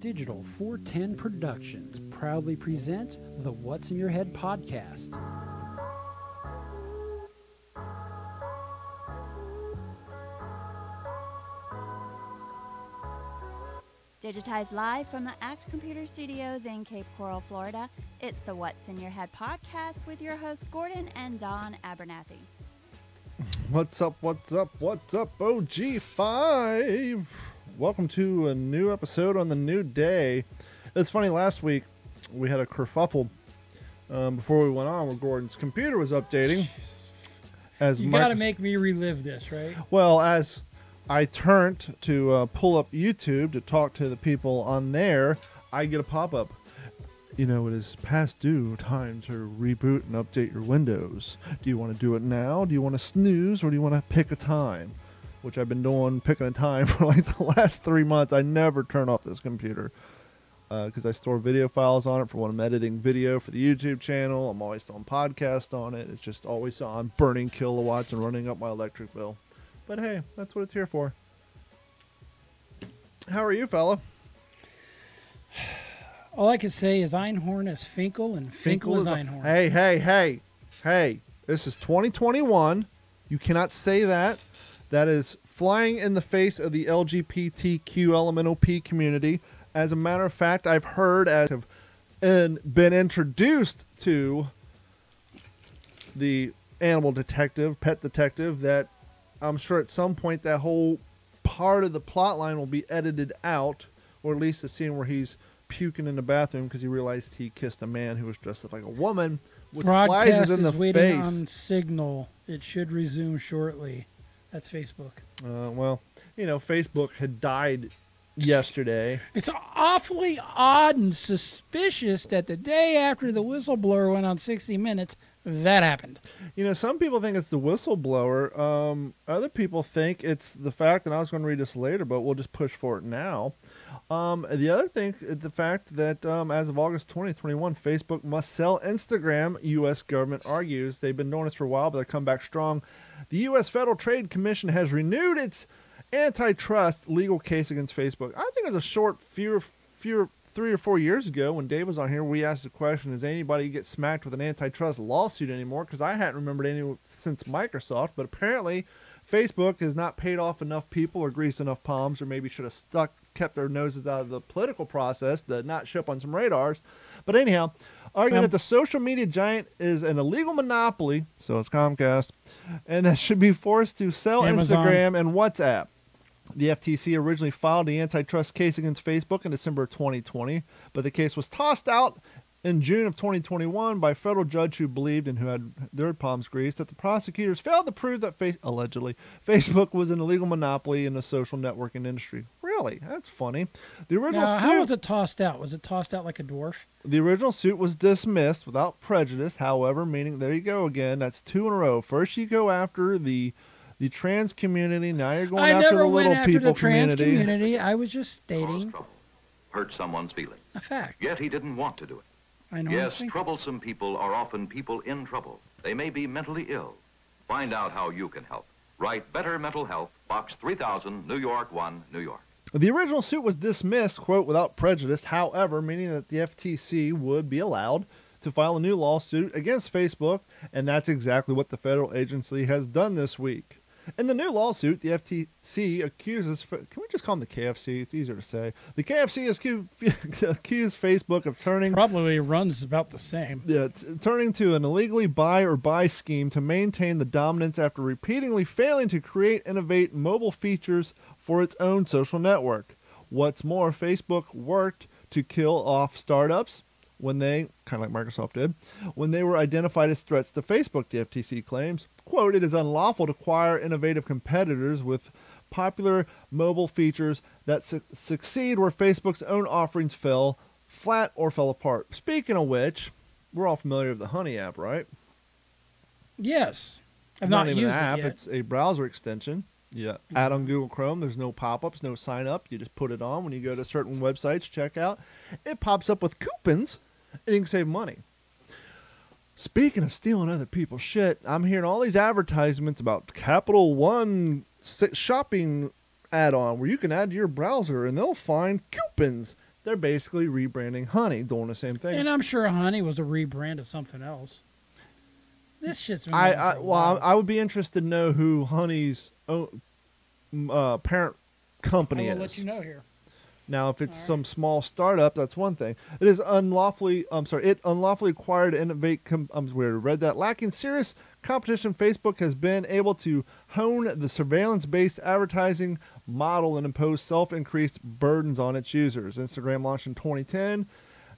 Digital 410 Productions proudly presents the What's in Your Head podcast. Digitized live from the ACT Computer Studios in Cape Coral, Florida, it's the What's in Your Head podcast with your hosts Gordon and Don Abernathy. What's up, OG5? Welcome to a new episode on the new day. It's funny, last week we had a kerfuffle before we went on where Gordon's computer was updating. You gotta make me relive this, right? Well, as I turned to pull up YouTube to talk to the people on there, I get a pop-up. You know, it is past due time to reboot and update your Windows. Do you want to do it now? Do you want to snooze? Or do you want to pick a time? Which I've been doing, picking a time for like the last 3 months. I never turn off this computer because I store video files on it for when I'm editing video for the YouTube channel. I'm always doing podcast on it. It's just always on, burning kilowatts and running up my electric bill. But hey, that's what it's here for. How are you, fella? All I can say is Einhorn is Finkel and Finkel is Einhorn. Hey, this is 2021. You cannot say that. That is flying in the face of the LGBTQ elemental P community. As a matter of fact, I've heard and been introduced to the animal detective, pet detective, that I'm sure at some point that whole part of the plot line will be edited out, or at least the scene where he's puking in the bathroom because he realized he kissed a man who was dressed up like a woman with Broadcast flies in the is waiting face. on signal. It should resume shortly. That's Facebook. Well, you know, Facebook had died yesterday. It's awfully odd and suspicious that the day after the whistleblower went on 60 Minutes, that happened. You know, some people think it's the whistleblower. Other people think it's the fact, and I was going to read this later, but we'll just push for it now. The other thing, the fact that as of August 2021, Facebook must sell Instagram, U.S. government argues. They've been doing this for a while, but they come back strong. The U.S. Federal Trade Commission has renewed its antitrust legal case against Facebook. I think it was a short few 3 or 4 years ago when Dave was on here, we asked the question, does anybody get smacked with an antitrust lawsuit anymore? Because I hadn't remembered any since Microsoft, but apparently Facebook has not paid off enough people or greased enough palms, or maybe should have kept their noses out of the political process to not show up on some radars. But anyhow, arguing that the social media giant is an illegal monopoly, so it's Comcast, and that should be forced to sell Amazon. Instagram and WhatsApp. The FTC originally filed the antitrust case against Facebook in December 2020, but the case was tossed out in June of 2021 by a federal judge who believed and who had their palms greased that the prosecutors failed to prove that allegedly Facebook was an illegal monopoly in the social networking industry. Really? That's funny. The original suit, how was it tossed out? Was it tossed out like a dwarf? The original suit was dismissed without prejudice, however, meaning, there you go again, that's 2 in a row. First you go after the trans community, now you're going after the little people community. Trans community. I was just stating. Hurt someone's feelings. A fact. Yet he didn't want to do it. I know. Yes, troublesome people are often people in trouble. They may be mentally ill. Find out how you can help. Write Better Mental Health, Box 3000, New York 1, New York. The original suit was dismissed, quote, without prejudice, however, meaning that the FTC would be allowed to file a new lawsuit against Facebook, and that's exactly what the federal agency has done this week. In the new lawsuit, the FTC accuses, can we just call them the KFC? It's easier to say. The KFC accused Facebook of probably runs about the same. Yeah, turning to an illegally buy or buy scheme to maintain the dominance after repeatedly failing to create, innovate mobile features for its own social network. What's more, Facebook worked to kill off startups when they, kind of like Microsoft did, when they were identified as threats to Facebook, the FTC claims. Quote, it is unlawful to acquire innovative competitors with popular mobile features that succeed where Facebook's own offerings fell flat or fell apart. Speaking of which, we're all familiar with the Honey app, right? Yes. I've not not even used an app, it yet. it's a browser extension. Yeah. Add on Google Chrome. There's no pop-ups, no sign-up. You just put it on. When you go to certain websites, check out, it pops up with coupons, and you can save money. Speaking of stealing other people's shit, I'm hearing all these advertisements about Capital One shopping add-on where you can add to your browser and they'll find coupons they're basically rebranding Honey, doing the same thing. And I'm sure Honey was a rebrand of something else. This shit's been going for a while. I would be interested to know who Honey's parent company I is. will let you know here. Now, if it's All some small startup, that's one thing. It unlawfully acquired innovate. Read that. Lacking serious competition, Facebook has been able to hone the surveillance-based advertising model and impose self-increased burdens on its users. Instagram launched in 2010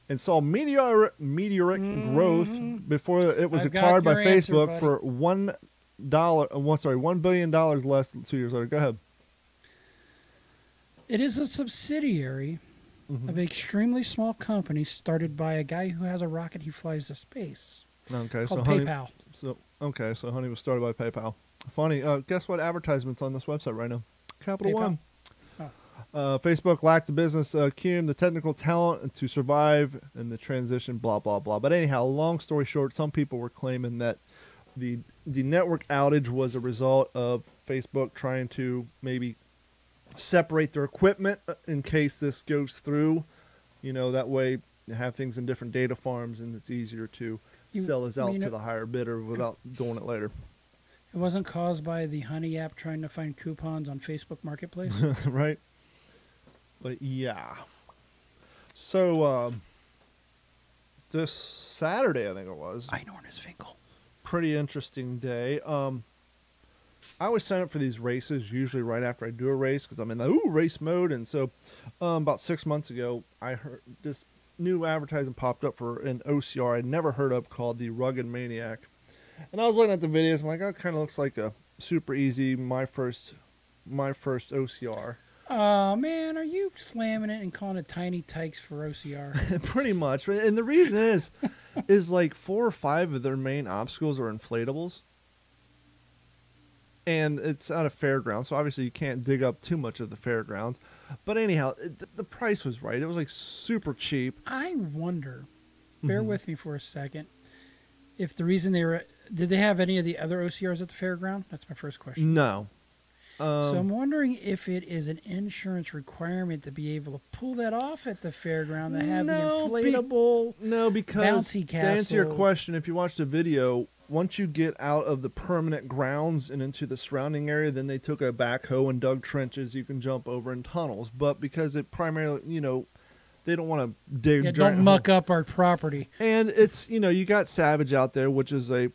and saw meteoric growth before it was I've got acquired by your answer, Facebook buddy. for $1 billion less than 2 years later. Go ahead. It is a subsidiary Mm-hmm. of an extremely small company started by a guy who has a rocket he flies to space Okay, called Honey, PayPal. So Honey was started by PayPal. Funny. Guess what advertisement's on this website right now? Capital PayPal? One. Facebook lacked the business acumen, the technical talent to survive in the transition, blah, blah, blah. But anyhow, long story short, some people were claiming that the network outage was a result of Facebook trying to maybe separate their equipment in case this goes through. That way you have things in different data farms and it's easier to sell this out to the higher bidder without doing it later. It wasn't caused by the Honey app trying to find coupons on Facebook Marketplace. Right? But yeah. So this Saturday, I think it was. Einhorn Pretty interesting day. I always sign up for these races usually right after I do a race because I'm in the race mode. And so about 6 months ago, I heard this new advertising popped up for an OCR I'd never heard of called the Rugged Maniac. And I was looking at the videos. I'm like, oh, it kind of looks like a super easy my first OCR. Oh, man, are you slamming it and calling it Tiny Tykes for OCR? Pretty much. And the reason is like 4 or 5 of their main obstacles are inflatables. And it's at a fairground, so obviously you can't dig up too much of the fairgrounds. But anyhow, the price was right. It was like super cheap. I wonder, bear Mhm. with me for a second, if the reason did they have any of the other OCRs at the fairground? That's my first question. No. So I'm wondering if it is an insurance requirement to be able to pull that off at the fairground, to have No, the inflatable. No, because Bouncy to answer your castle. question, if you watch the video, once you get out of the permanent grounds and into the surrounding area, then they took a backhoe and dug trenches you can jump over in tunnels. But because it primarily, they don't want to dig. Yeah, giant don't muck up our property. And it's, you got Savage out there, which is a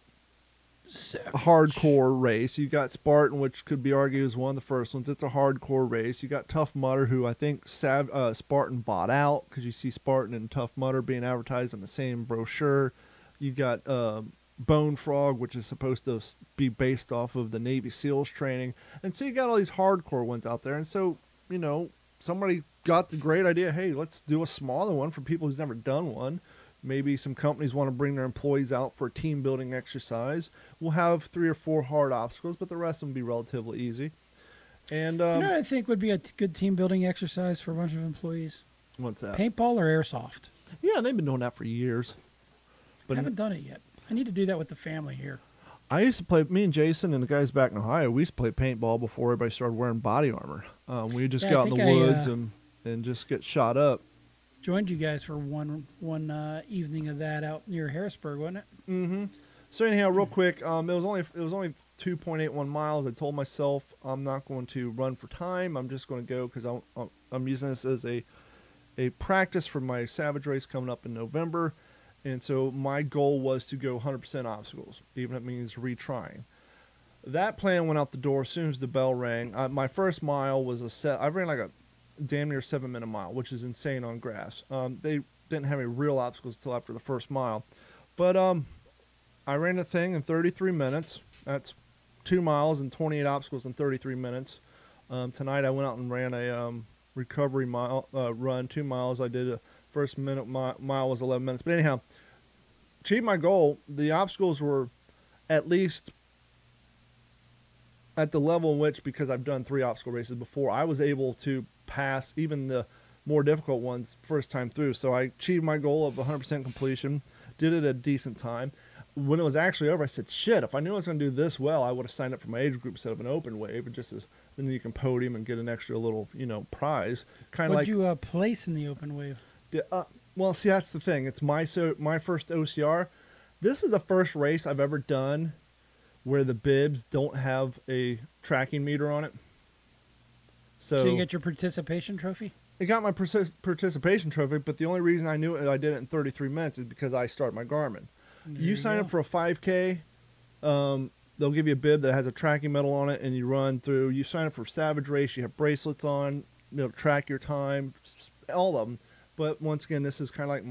hardcore race. You got Spartan, which could be argued as one of the first ones. It's a hardcore race. You got Tough Mudder, who I think Spartan bought out because you see Spartan and Tough Mudder being advertised on the same brochure. You got Bone Frog, which is supposed to be based off of the Navy SEALs training. And so you got all these hardcore ones out there. And so, somebody got the great idea, hey, let's do a smaller one for people who's never done one. Maybe some companies want to bring their employees out for a team building exercise. We'll have 3 or 4 hard obstacles, but the rest of them will be relatively easy. And You know what I think would be a good team building exercise for a bunch of employees? what's that? Paintball or airsoft? Yeah, they've been doing that for years. I But haven't done it yet. I need to do that with the family here. I used to play, me and Jason and the guys back in Ohio, we used to play paintball before everybody started wearing body armor. We just Yeah, go I out in the think woods and just get shot up. Joined you guys for one evening of that out near Harrisburg, wasn't it? Mm-hmm. So anyhow, real quick, it was only 2.81 miles. I told myself I'm not going to run for time. I'm just going to go because I'm using this as a practice for my Savage race coming up in November. And so my goal was to go 100% obstacles, even if it means retrying. That plan went out the door as soon as the bell rang. My first mile was I ran like a damn near 7-minute mile, which is insane on grass. They didn't have any real obstacles until after the first mile. But I ran the thing in 33 minutes. That's 2 miles and 28 obstacles in 33 minutes. Tonight I went out and ran a recovery mile run, 2 miles. I did a first mile was 11 minutes. But anyhow, achieved my goal. The obstacles were at least at the level in which, because I've done 3 obstacle races before, I was able to pass even the more difficult ones first time through. So I achieved my goal of 100% completion, did it at a decent time. When it was actually over, I said, shit, if I knew I was going to do this well, I would have signed up for my age group instead of an open wave. It just and then you can podium and get an extra little, prize. Kind of What'd like you place in the open wave? well, see, that's the thing. It's my first OCR. This is the first race I've ever done where the bibs don't have a tracking meter on it. So you get your participation trophy? I got my participation trophy, but the only reason I knew I did it in 33 minutes is because I start my Garmin. You sign up for a 5K, they'll give you a bib that has a tracking medal on it, and you run through. You sign up for Savage Race, you have bracelets on, track your time, all of them. But once again, this is kind of like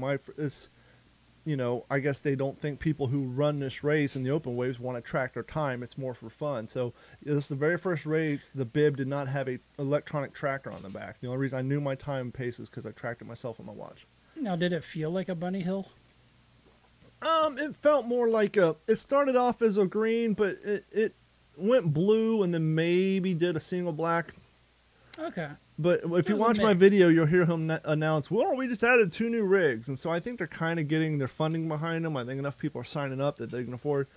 I guess they don't think people who run this race in the open waves want to track their time. It's more for fun. So this is the very first race. The bib did not have a electronic tracker on the back. The only reason I knew my time and pace is because I tracked it myself on my watch. Now, did it feel like a bunny hill? It felt more like it started off as a green, but it went blue and then maybe did a single black. Okay. But if you watch my video, you'll hear him announce, well, we just added 2 new rigs. And so I think they're kind of getting their funding behind them. I think enough people are signing up that they can afford.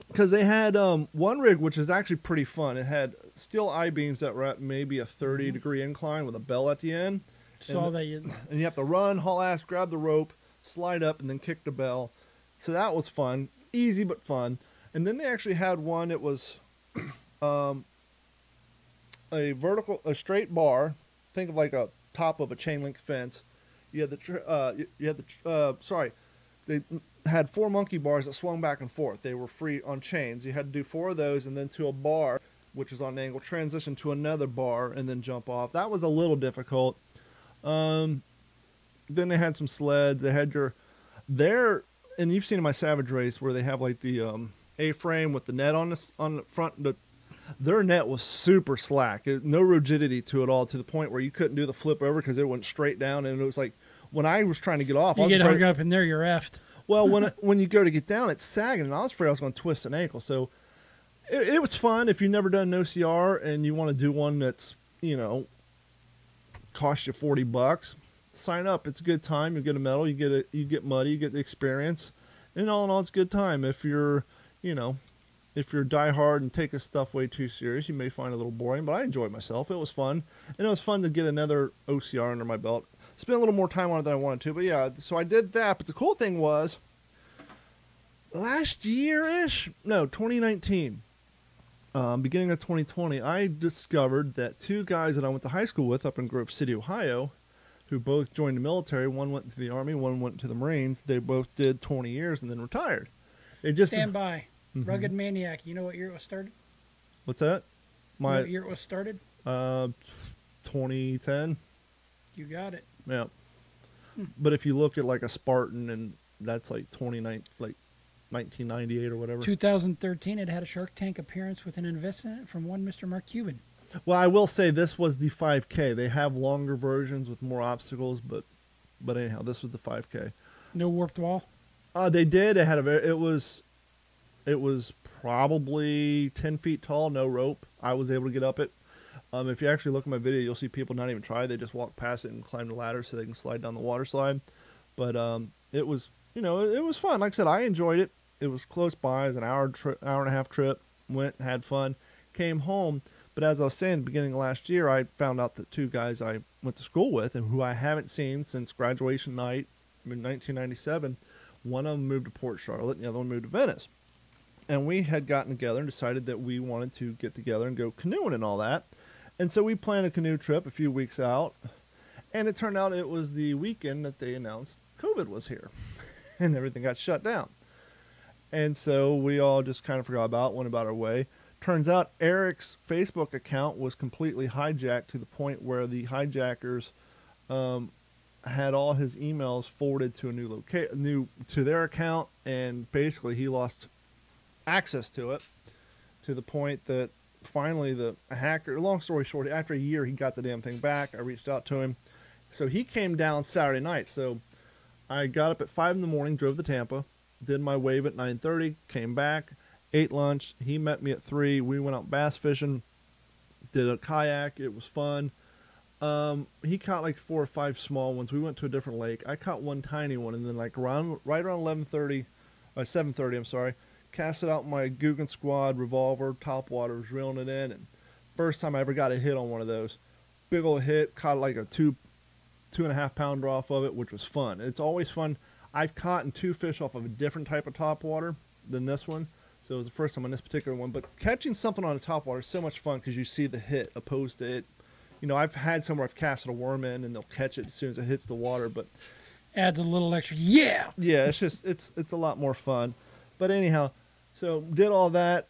Because they had one rig, which is actually pretty fun. It had steel I-beams that were at maybe a 30-degree incline with a bell at the end. And you have to run, haul ass, grab the rope, slide up, and then kick the bell. So that was fun. Easy but fun. And then they actually had one, it was a straight bar. Think of like a top of a chain link fence. They had 4 monkey bars that swung back and forth. They were free on chains. You had to do 4 of those, and then to a bar, which was on an angle, transition to another bar, and then jump off. That was a little difficult. Then they had some sleds. They had and you've seen in my Savage Race where they have like the A-frame with the net on the front. Their net was super slack. No rigidity to it all, to the point where you couldn't do the flip over because it went straight down. And it was like, when I was trying to get off, you get hung up in there, you're effed. Well, when you go to get down, it's sagging, and I was afraid I was going to twist an ankle. So it was fun. If you've never done an OCR and you want to do one that's, cost you $40, sign up. It's a good time. You get a medal. You get muddy. You get the experience. And all in all, it's a good time. If you're die hard and take this stuff way too serious, you may find it a little boring, but I enjoyed myself. It was fun. And it was fun to get another OCR under my belt. Spent a little more time on it than I wanted to, but yeah, so I did that. But the cool thing was, last year-ish, no, 2019, beginning of 2020, I discovered that 2 guys that I went to high school with up in Grove City, Ohio, who both joined the military. One went to the Army, one went to the Marines. They both did 20 years and then retired. Stand by. Mm-hmm. Rugged Maniac. You know what year it was started? What's that? What year it was started? 2010. You got it. Yeah. But if you look at like a Spartan, and that's like 1998 or whatever. 2013, it had a Shark Tank appearance with an investment from one Mr. Mark Cuban. Well, I will say this was the 5K. They have longer versions with more obstacles, but anyhow, this was the 5K. No warped wall? They did. It had it was probably 10 feet tall, no rope. I was able to get up it. If you actually look at my video, you'll see people not even try. They just walk past it and climb the ladder so they can slide down the water slide. But it was, it was fun. Like I said, I enjoyed it. It was close by. It was an hour and a half trip. Went, had fun, came home. But as I was saying, beginning of last year, I found out that 2 guys I went to school with and who I haven't seen since graduation night in 1997, one of them moved to Port Charlotte and the other one moved to Venice. And we had gotten together and decided that we wanted to get together and go canoeing and all that. And so we planned a canoe trip a few weeks out. And it turned out it was the weekend that they announced COVID was here. And everything got shut down. And so we all just kind of forgot about it, went about our way. Turns out Eric's Facebook account was completely hijacked to the point where the hijackers had all his emails forwarded to a to their account, and basically he lost access to it, to the point that finally the hacker, long story short, after a year he got the damn thing back. I reached out to him. So he came down Saturday night. So I got up at 5 in the morning, drove to Tampa, did my wave at 9:30, came back, ate lunch. He met me at 3. We went out bass fishing, did a kayak. It was fun. He caught like 4 or 5 small ones. We went to a different lake. I caught one tiny one, and then like right around 7:30, I'm sorry, casted out my Guggen Squad revolver, top water, was reeling it in, and first time I ever got a hit on one of those. Big old hit, caught like a 2.5 pounder off of it, which was fun. It's always fun. I've caught 2 fish off of a different type of topwater than this one. So it was the first time on this particular one. But catching something on a topwater is so much fun because you see the hit opposed to it. You know, I've had somewhere I've casted a worm in and they'll catch it as soon as it hits the water. But Adds a little extra. Yeah. yeah, it's just it's a lot more fun. But anyhow, so did all that,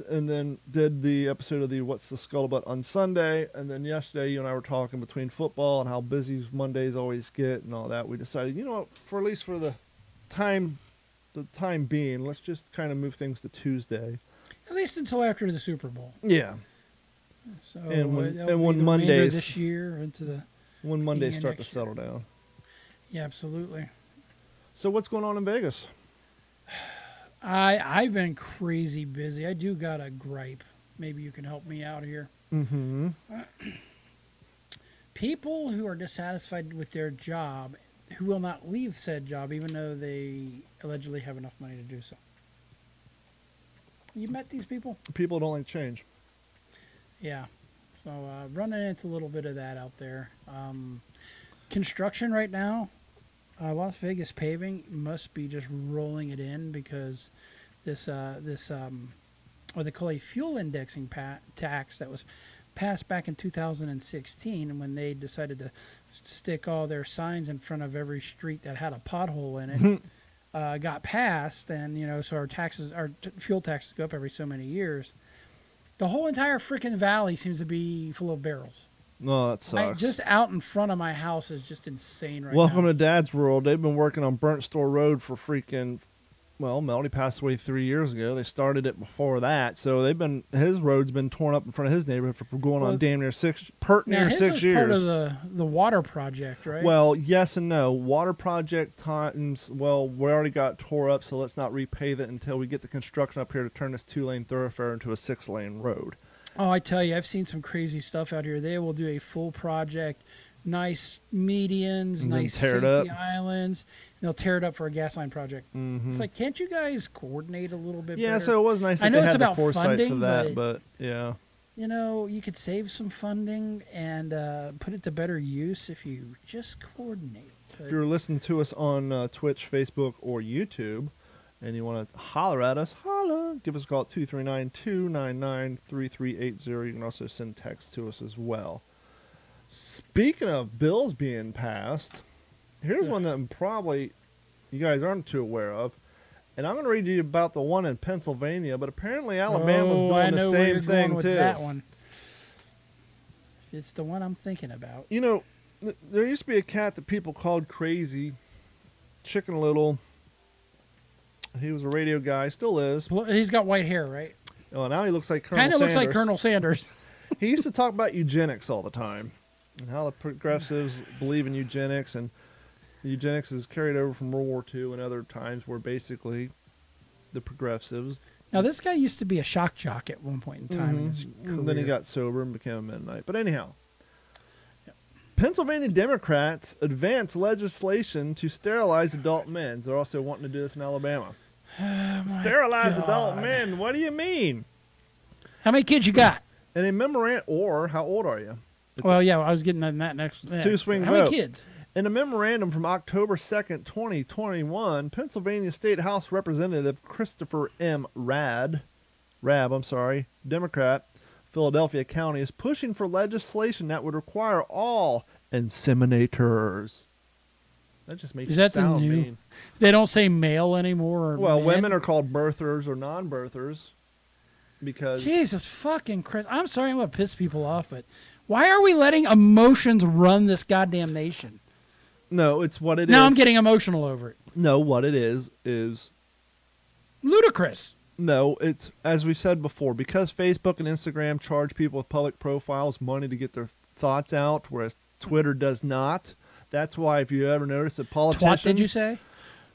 and then did the episode of the What's the Scuttlebutt on Sunday, and then yesterday you and I were talking between football and how busy Mondays always get and all that. We decided, you know what, for at least for the time being, let's just kind of move things to Tuesday. At least until after the Super Bowl. Yeah. So And when- that'll and be when the remainder Mondays- this year into the When Mondays Yeah, start to next year. settle down. yeah, absolutely. So what's going on in Vegas? I've been crazy busy. I do got a gripe. Maybe you can help me out here. Mm-hmm. People who are dissatisfied with their job, who will not leave said job, even though they allegedly have enough money to do so. You met these people? People don't like change. Yeah. So running into a little bit of that out there. Construction right now, Las Vegas paving must be just rolling it in because this what they call a fuel indexing tax that was passed back in 2016 when they decided to stick all their signs in front of every street that had a pothole in it. Got passed, and so our fuel taxes go up every so many years. The whole entire freaking valley seems to be full of barrels. No, that sucks. Just out in front of my house is just insane right Welcome now. to Dad's World. They've been working on Burnt Store Road for freaking, well, Melody passed away 3 years ago. They started it before that. So his road's been torn up in front of his neighborhood for going on damn near 6 Now, his 6 was years. part of the water project, right? Well, yes and no. Water project times, well, we already got tore up, so let's not repave it until we get the construction up here to turn this 2-lane thoroughfare into a 6-lane road. Oh, I tell you, I've seen some crazy stuff out here. They will do a full project, nice medians, And then nice tear it safety up. islands, and they'll tear it up for a gas line project. Mm-hmm. It's like, can't you guys coordinate a little bit Yeah, better? so it was nice that I know they it's had the about foresight for funding, that, but yeah. You could save some funding and put it to better use if you just coordinate. If you're listening to us on Twitch, Facebook, or YouTube, and you want to holler at us, holla. Give us a call at 239-299-3380. You can also send text to us as well. Speaking of bills being passed, here's one that probably you guys aren't too aware of. And I'm going to read you about the one in Pennsylvania, but apparently Alabama's I doing know the where same you're thing going with too. that one. It's the one I'm thinking about. You know, there used to be a cat that people called crazy, Chicken Little. He was a radio guy, still is. He's got white hair, right? Oh, now he looks like Colonel Kind of Sanders. looks like Colonel Sanders. He used to talk about eugenics all the time, and how the progressives believe in eugenics, and eugenics is carried over from World War II and other times where basically the progressives. Now, this guy used to be a shock jock at one point in time in his career. And then he got sober and became a Mennonite. But anyhow, Pennsylvania Democrats advance legislation to sterilize adult men. They're also wanting to do this in Alabama. Sterilize adult men? What do you mean? How many kids you got? And a memorandum, or how old are you? Well, yeah, I was getting on that next. It's two swing How vote. many kids? In a memorandum from October 2nd, 2021, Pennsylvania State House Representative Christopher M. Rabb, Democrat, Philadelphia County, is pushing for legislation that would require all inseminators. That just makes Is it that the sound new- mean. They don't say male anymore. Or Well, men? women are called birthers or non-birthers because Jesus fucking Christ! I'm sorry, I'm gonna piss people off, but why are we letting emotions run this goddamn nation? no, it's what it is. Now I'm getting emotional over it. No, what it is Ludicrous. no, it's as we've said before, because Facebook and Instagram charge people with public profiles money to get their thoughts out, whereas Twitter does not. That's why if you ever notice a politician, Twat, did you say?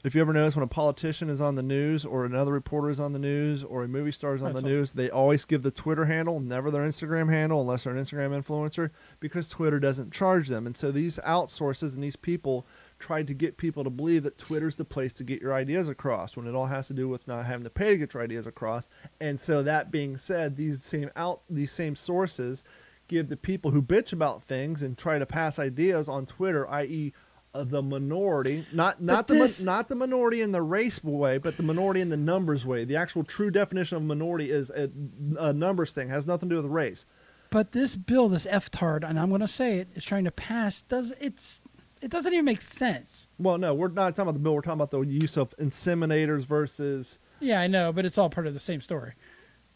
if you ever notice when a politician is on the news or another reporter is on the news or a movie star is on the news, they always give the Twitter handle, never their Instagram handle unless they're an Instagram influencer, because Twitter doesn't charge them. And so these outsources and these people tried to get people to believe that Twitter's the place to get your ideas across, when it all has to do with not having to pay to get your ideas across. And so that being said, these same sources give the people who bitch about things and try to pass ideas on Twitter, i.e., the minority, not the minority in the race way, but the minority in the numbers way. The actual true definition of minority is a numbers thing, has nothing to do with race. But this bill, this F-tard, and I'm going to say it, is trying to pass. It doesn't even make sense. Well, no, we're not talking about the bill. We're talking about the use of inseminators versus. Yeah, I know, but it's all part of the same story.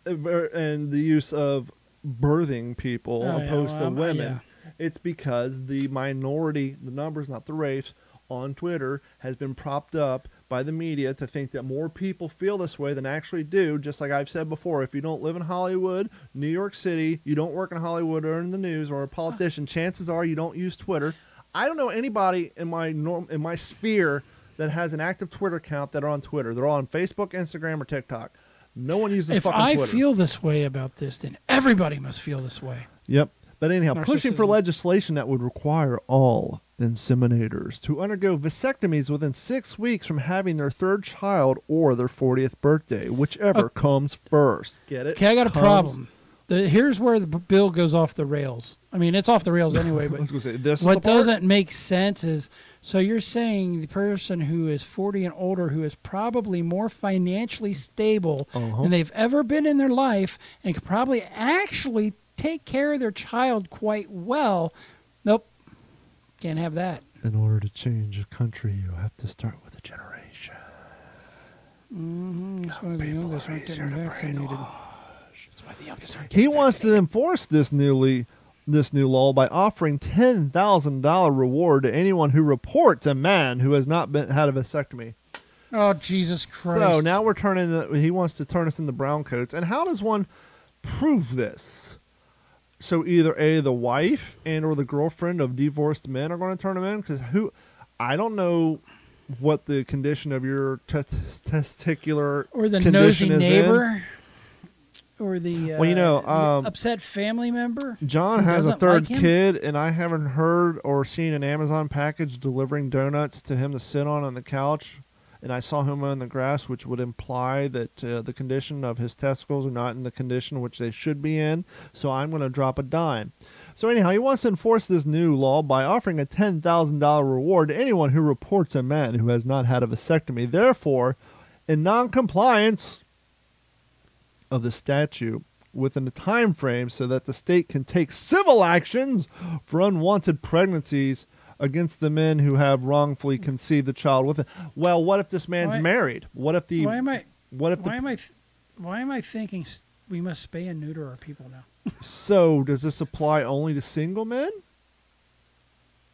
And the use of birthing people opposed to women. Yeah. It's because the minority, the numbers, not the race, on Twitter has been propped up by the media to think that more people feel this way than actually do. Just like I've said before, if you don't live in Hollywood, New York City, you don't work in Hollywood or in the news or a politician, chances are you don't use Twitter. I don't know anybody in my sphere that has an active Twitter account that are on Twitter. They're all on Facebook, Instagram, or TikTok. No one uses fucking Twitter. If I feel this way about this, then everybody must feel this way. Yep. But anyhow, pushing for Narcissism. legislation that would require all inseminators to undergo vasectomies within 6 weeks from having their third child or their 40th birthday, whichever comes first. Get it? Okay, I got a problem. Here's where the bill goes off the rails. I mean, it's off the rails anyway, I but was gonna say, this what is the part? doesn't make sense is, so you're saying the person who is 40 and older, who is probably more financially stable than they've ever been in their life and could probably actually take care of their child quite well. Nope. Can't have that. In order to change a country, you have to start with a generation. Mm-hmm. That's why the youngest aren't getting vaccinated. That's why the youngest aren't He getting wants to enforce this new law by offering $10,000 reward to anyone who reports a man who has not had a vasectomy. Oh, Jesus Christ. So now he wants to turn us into brown coats. And how does one prove this? So either the wife and or the girlfriend of divorced men are going to turn them in? Because I don't know what the condition of your testicular or the condition nosy is neighbor, or the the upset family member. John who has a doesn't third like him? kid, and I haven't heard or seen an Amazon package delivering donuts to him to sit on the couch. And I saw him on the grass, which would imply that the condition of his testicles are not in the condition which they should be in. So I'm going to drop a dime. So anyhow, he wants to enforce this new law by offering a $10,000 reward to anyone who reports a man who has not had a vasectomy. Therefore, in non-compliance of the statute within a time frame so that the state can take civil actions for unwanted pregnancies against the men who have wrongfully conceived the child with it. Well, what if this man's married? What if the why am I thinking we must spay and neuter our people now? So does this apply only to single men?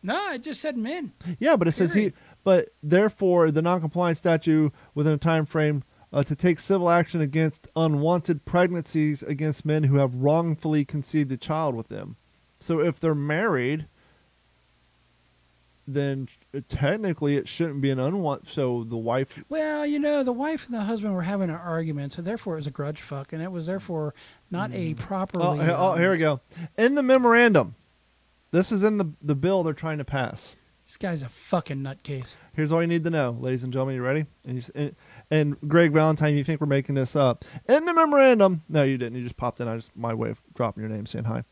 No, I just said men. Yeah, but it says but therefore the non-compliance statute within a time frame to take civil action against unwanted pregnancies against men who have wrongfully conceived a child with them. So if they're married, then technically it shouldn't be an unwanted. So the wife. Well, the wife and the husband were having an argument, so therefore it was a grudge fuck, and it was therefore not a properly. Here we go. In the memorandum, this is in the bill they're trying to pass. This guy's a fucking nutcase. Here's all you need to know, ladies and gentlemen. You ready? And Greg Valentine, you think we're making this up? In the memorandum, no, you didn't. You just popped in. My way of dropping your name, saying hi.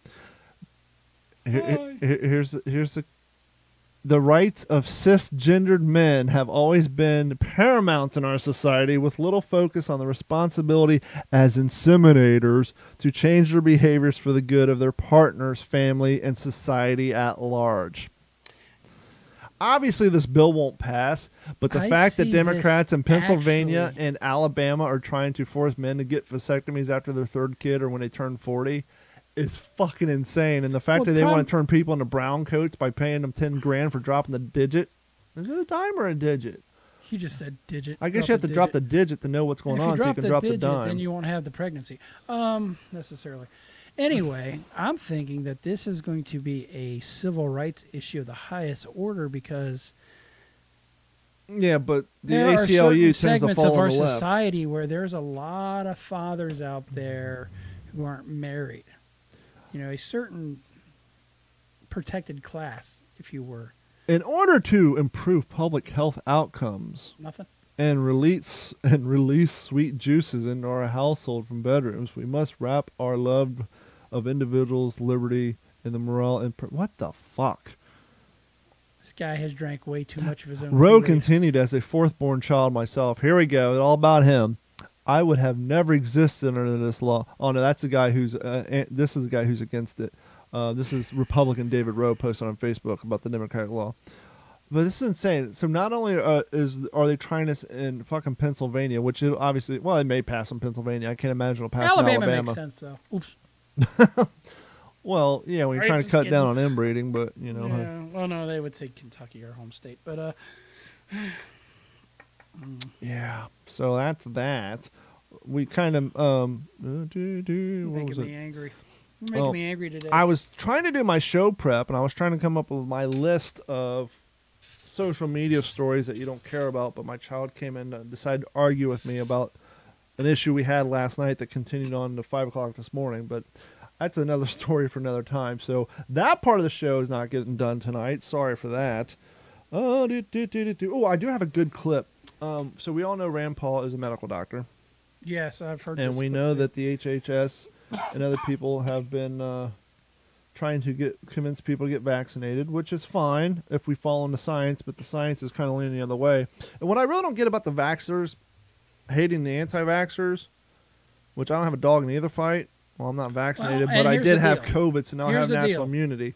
Here's the rights of cisgendered men have always been paramount in our society, with little focus on the responsibility as inseminators to change their behaviors for the good of their partners, family, and society at large. Obviously, this bill won't pass, but the fact that Democrats in Pennsylvania and Alabama are trying to force men to get vasectomies after their third kid or when they turn 40 is fucking insane. And the fact that they want to turn people into brown coats by paying them $10,000 for dropping the digit. Is it a dime or a digit? You just said digit. I guess you have to drop the digit to know what's going on, so you can drop the dime. Then you won't have the pregnancy, necessarily. Anyway, I'm thinking that this is going to be a civil rights issue of the highest order because yeah, but the there ACLU are tends segments to fall of our on the left. society where there's a lot of fathers out there who aren't married. A certain protected class, if you were. In order to improve public health outcomes Nothing. and release sweet juices into our household from bedrooms, we must wrap our love of individuals' liberty in the morale and what the fuck? This guy has drank way too much of his own. Rowe Kool-Aid. continued, as a fourth-born child myself. Here we go. It's all about him. I would have never existed under this law. Oh no, that's the guy who's. This is the guy who's against it. This is Republican David Rowe posted on Facebook about the Democratic law. But this is insane. So not only are they trying this in fucking Pennsylvania, which it obviously, well, it may pass in Pennsylvania. I can't imagine it'll pass Alabama in Alabama. makes sense though. Oops. Well, yeah, when you're Right, trying to just cut kidding. down on inbreeding, but you know. Yeah. Well, no, they would say Kentucky, our home state, but Yeah. So that's that. We kind of what making was me it? angry. You're making Well, me angry today. I was trying to do my show prep, and I was trying to come up with my list of social media stories that you don't care about, but my child came in and decided to argue with me about an issue we had last night that continued on to 5 o'clock this morning, but that's another story for another time. So that part of the show is not getting done tonight. Sorry for that. Oh, I do have a good clip. So we all know Rand Paul is a medical doctor. Yes, I've heard. And this we clip know too. that the HHS and other people have been trying to convince people to get vaccinated, which is fine if we follow in the science, but the science is kind of leaning the other way. And what I really don't get about the vaxxers hating the anti-vaxxers, which I don't have a dog in either fight. Well, I'm not vaccinated, Well, but and I here's did the have deal. COVID, so now I Here's have the natural deal. immunity.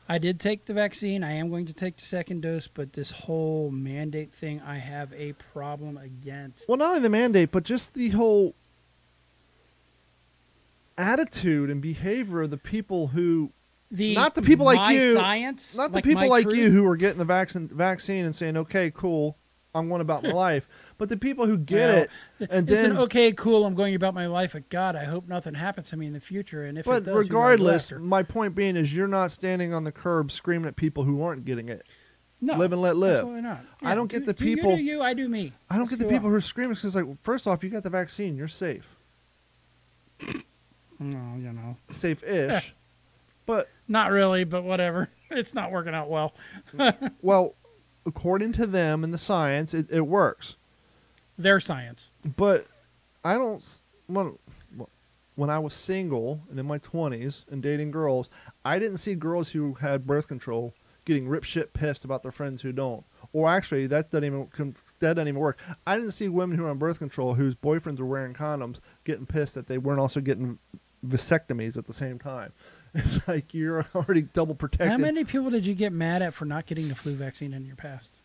I did take the vaccine. I am going to take the second dose, but this whole mandate thing, I have a problem against. Well, not only the mandate, but just the whole attitude and behavior of the people who not the people like my you, science, not the like people my like truth. you who are getting the vaccine and saying, okay, cool, I'm going about my life. But the people who get Well, it, and it's then, an okay, cool. I'm going about my life. But God, I hope nothing happens to me in the future. And if but it does, who do I go regardless, after? my point being is you're not standing on the curb screaming at people who aren't getting it. No, live and let live. Absolutely not. I don't get the do people- You do you, I do me. I don't Let's get the go people on. who are screaming because, like, first off, you got the vaccine, you're safe, No, safe-ish. But not really, but whatever. It's not working out well. well, according to them and the science, it works. Their science. But I don't. When I was single and in my 20s and dating girls, I didn't see girls who had birth control getting rip shit pissed about their friends who don't. Or actually, that doesn't even work. I didn't see women who are on birth control whose boyfriends were wearing condoms getting pissed that they weren't also getting vasectomies at the same time. It's like you're already double protected. How many people did you get mad at for not getting the flu vaccine in your past?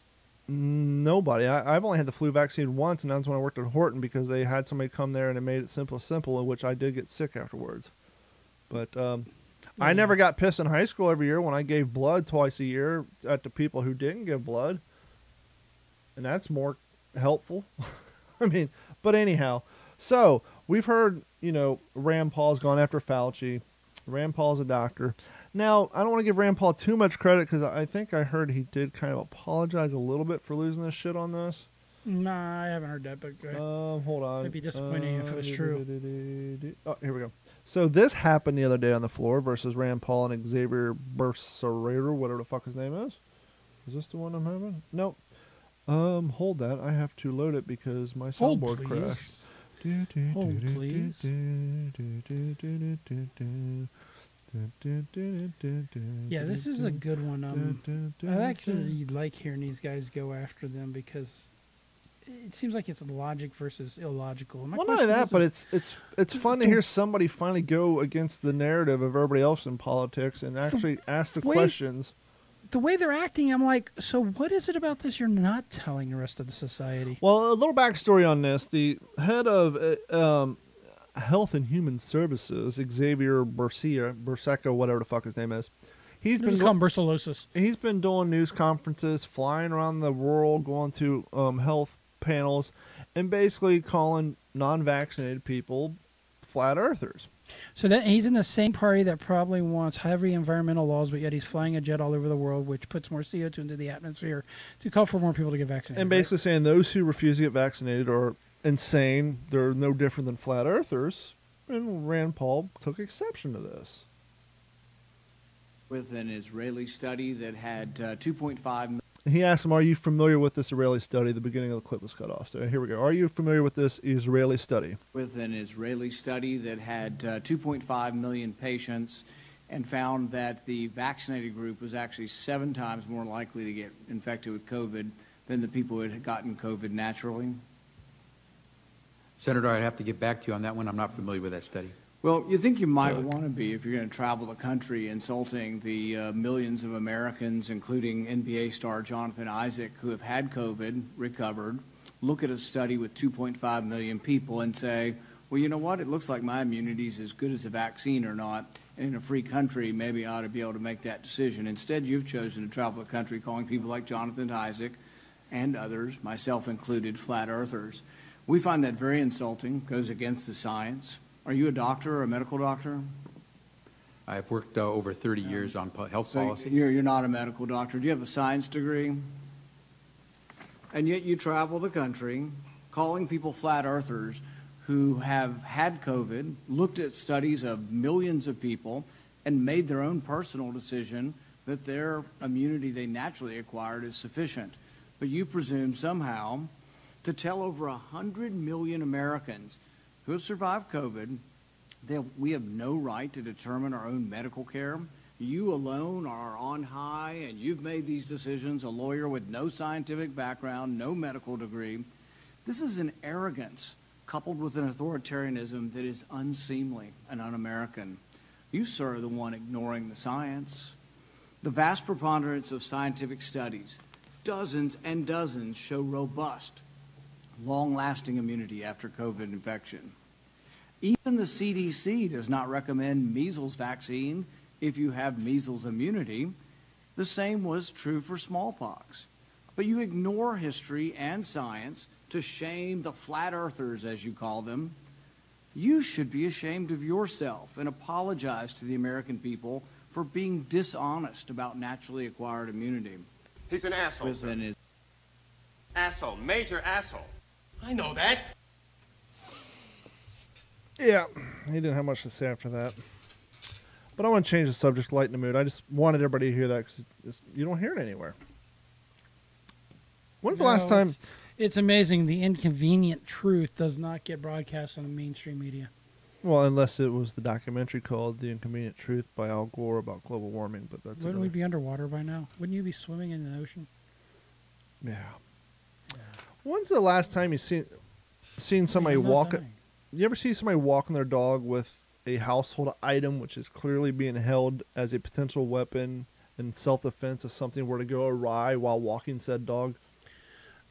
Nobody. I've only had the flu vaccine once, and that was when I worked at Horton because they had somebody come there and it made it simple, in which I did get sick afterwards. But I never got pissed in high school every year when I gave blood twice a year at the people who didn't give blood. And that's more helpful. I mean, but anyhow. So, we've heard, Rand Paul's gone after Fauci. Rand Paul's a doctor. Now, I don't want to give Rand Paul too much credit because I think I heard he did kind of apologize a little bit for losing this shit on this. Nah, I haven't heard that, but go ahead. Hold on. It'd be disappointing if it was true. Oh, here we go. So this happened the other day on the floor versus Rand Paul and Xavier Becerra, whatever the fuck his name is. Is this the one I'm having? Nope. Hold that. I have to load it because my Hold, soundboard crashed. please. Hold, please. Yeah, this is a good one. I actually like hearing these guys go after them because it seems like it's logic versus illogical. My Well, not only question that, is, but it's fun to hear somebody finally go against the narrative of everybody else in politics and actually ask the way- questions. the way they're acting, I'm like, so what is it about this you're not telling the rest of the society? Well, a little backstory on this: the head of Health and Human Services, Xavier Becerra, whatever the fuck his name is, he's Just call them brucellosis. he's been doing news conferences, flying around the world, going to health panels, and basically calling non-vaccinated people flat earthers. So that he's in the same party that probably wants heavy environmental laws, but yet he's flying a jet all over the world, which puts more CO2 into the atmosphere to call for more people to get vaccinated. And right? basically saying those who refuse to get vaccinated are insane. They're no different than flat earthers. And Rand Paul took exception to this. with an Israeli study that had 2.5 He asked him, "Are you familiar with this Israeli study?" The beginning of the clip was cut off. So here we go. Are you familiar with this Israeli study? with an Israeli study that had 2.5 million patients and found that the vaccinated group was actually 7 times more likely to get infected with COVID than the people who had gotten COVID naturally? Senator, I'd have to get back to you on that one. I'm not familiar with that study. Well, you think you might want to be if you're going to travel the country insulting the millions of Americans, including NBA star Jonathan Isaac, who have had COVID, recovered, look at a study with 2.5 million people and say, well, you know what? It looks like my immunity is as good as a vaccine or not. And in a free country, maybe I ought to be able to make that decision. Instead, you've chosen to travel the country calling people like Jonathan Isaac and others, myself included, flat earthers. We find that very insulting, goes against the science. Are you a doctor or a medical doctor? I've worked over 30 years on health So policy. you're not a medical doctor. Do you have a science degree? And yet you travel the country calling people flat earthers who have had COVID, looked at studies of millions of people, and made their own personal decision that their immunity they naturally acquired is sufficient. But you presume somehow to tell over 100 million Americans who have survived COVID that we have no right to determine our own medical care. You alone are on high, and you've made these decisions, a lawyer with no scientific background, no medical degree. This is an arrogance coupled with an authoritarianism that is unseemly and un-American. You, sir, are the one ignoring the science. The vast preponderance of scientific studies, dozens and dozens, show robust, long-lasting immunity after COVID infection. Even the CDC does not recommend measles vaccine if you have measles immunity. The same was true for smallpox. But you ignore history and science to shame the flat earthers, as you call them. You should be ashamed of yourself and apologize to the American people for being dishonest about naturally acquired immunity. He's an asshole, sir. Within his Asshole. Major asshole. I know that. Yeah, he didn't have much to say after that. But I want to change the subject, lighten the mood. I just wanted everybody to hear that because you don't hear it anywhere. When's the last time? It's amazing. The inconvenient truth does not get broadcast on the mainstream media. Well, unless it was the documentary called "The Inconvenient Truth" by Al Gore about global warming, but that's Wouldn't we be underwater by now? Wouldn't you be swimming in the ocean? Yeah. When's the last time you seen somebody I'm not walk? dying. You ever see somebody walking their dog with a household item which is clearly being held as a potential weapon in self-defense if something were to go awry while walking said dog?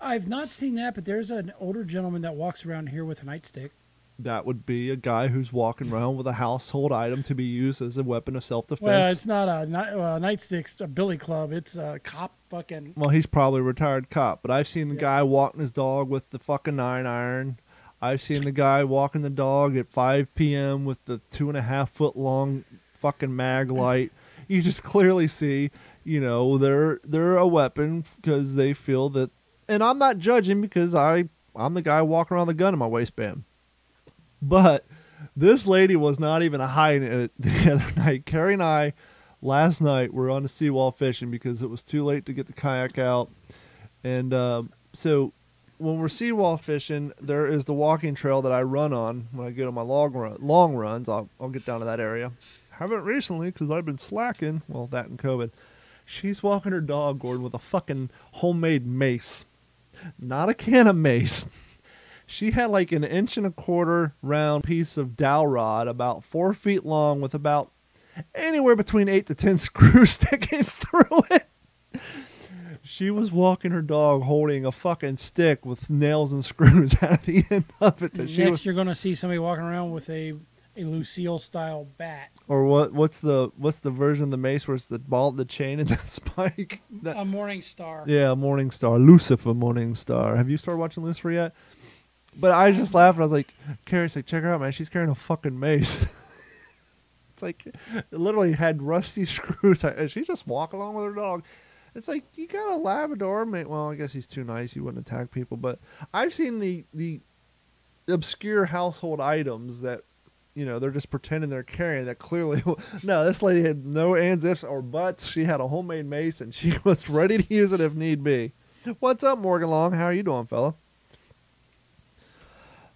I've not seen that, but there's an older gentleman that walks around here with a nightstick. That would be a guy who's walking around with a household item to be used as a weapon of self-defense. Well, it's not a nightstick's a billy club. It's a cop fucking. Well, he's probably a retired cop, but I've seen the guy walking his dog with the fucking 9-iron. I've seen the guy walking the dog at 5 p.m. with the 2.5-foot long fucking mag light. You just clearly see, they're a weapon because they feel that. And I'm not judging because I'm the guy walking around with a gun in my waistband. But this lady was not even hiding it the other night. Carrie and I, last night, were on the seawall fishing because it was too late to get the kayak out. And so when we're seawall fishing, there is the walking trail that I run on when I get on my long runs. I'll get down to that area. Haven't recently because I've been slacking. Well, that and COVID. She's walking her dog, Gordon, with a fucking homemade mace. Not a can of mace. She had like an 1.25 inch round piece of dowel rod about 4 feet long with about anywhere between 8 to 10 screws sticking through it. She was walking her dog holding a fucking stick with nails and screws at the end of it. Next, you're going to see somebody walking around with a Lucille style bat. Or what's the version of the mace where it's the ball, the chain, and the spike? A Morning Star. Yeah, Morning Star. Lucifer Morning Star. Have you started watching Lucifer yet? But I just laughed and I was like, Carrie's like, check her out, man. She's carrying a fucking mace. It's like, it literally had rusty screws. She's just walking along with her dog. It's like, you got a Labrador, mate. Well, I guess he's too nice. He wouldn't attack people. But I've seen the obscure household items that they're just pretending they're carrying that clearly. No, this lady had no ands, ifs, or buts. She had a homemade mace, and she was ready to use it if need be. What's up, Morgan Long? How are you doing, fella?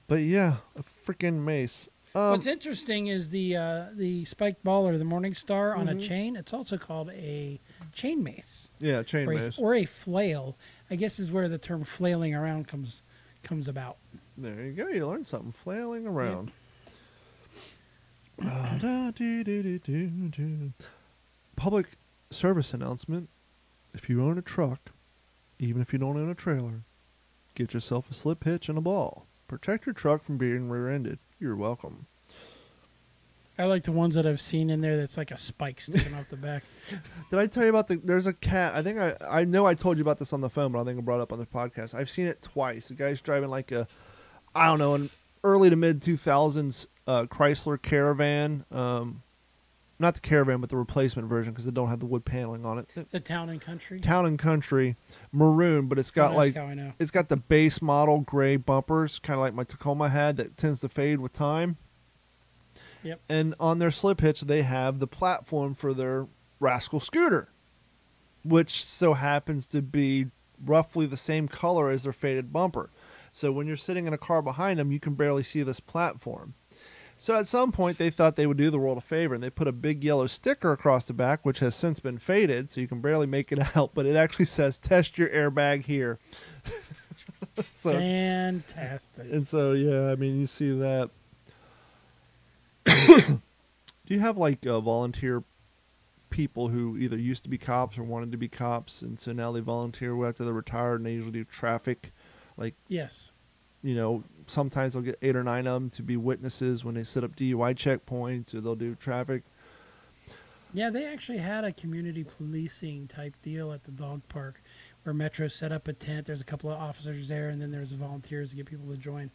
But yeah, a freaking mace. What's interesting is the spiked ball or the Morning Star on a chain. It's also called a chain mace. Yeah, chain or mace. Or a flail. I guess is where the term flailing around comes about. There you go. You learned something. Flailing around. Public service announcement. If you own a truck, even if you don't own a trailer, get yourself a slip hitch and a ball. Protect your truck from being rear-ended. You're welcome. I like the ones that I've seen in there that's like a spike sticking off the back. Did I tell you about there's a cat, I think I know I told you about this on the phone, but I think I brought it up on the podcast. I've seen it twice. The guy's driving like an early to mid 2000s Chrysler Caravan. Not the Caravan, but the replacement version because they don't have the wood paneling on it. The Town and Country? Town and Country, maroon, but it's got that's how I know. It's got the base model gray bumpers, kind of like my Tacoma had that tends to fade with time. Yep. And on their slip hitch, they have the platform for their Rascal scooter, which so happens to be roughly the same color as their faded bumper. So when you're sitting in a car behind them, you can barely see this platform. So at some point, they thought they would do the world a favor, and they put a big yellow sticker across the back, which has since been faded, so you can barely make it out, but it actually says, "Test your airbag here." So fantastic. And so, yeah, I mean, you see that. Do you have like volunteer people who either used to be cops or wanted to be cops, and so now they volunteer after they're retired, and they usually do traffic? Like, yes, sometimes they'll get 8 or 9 of them to be witnesses when they set up DUI checkpoints, or they'll do traffic. Yeah, they actually had a community policing type deal at the dog park where Metro set up a tent. There's a couple of officers there, and then there's volunteers to get people to join.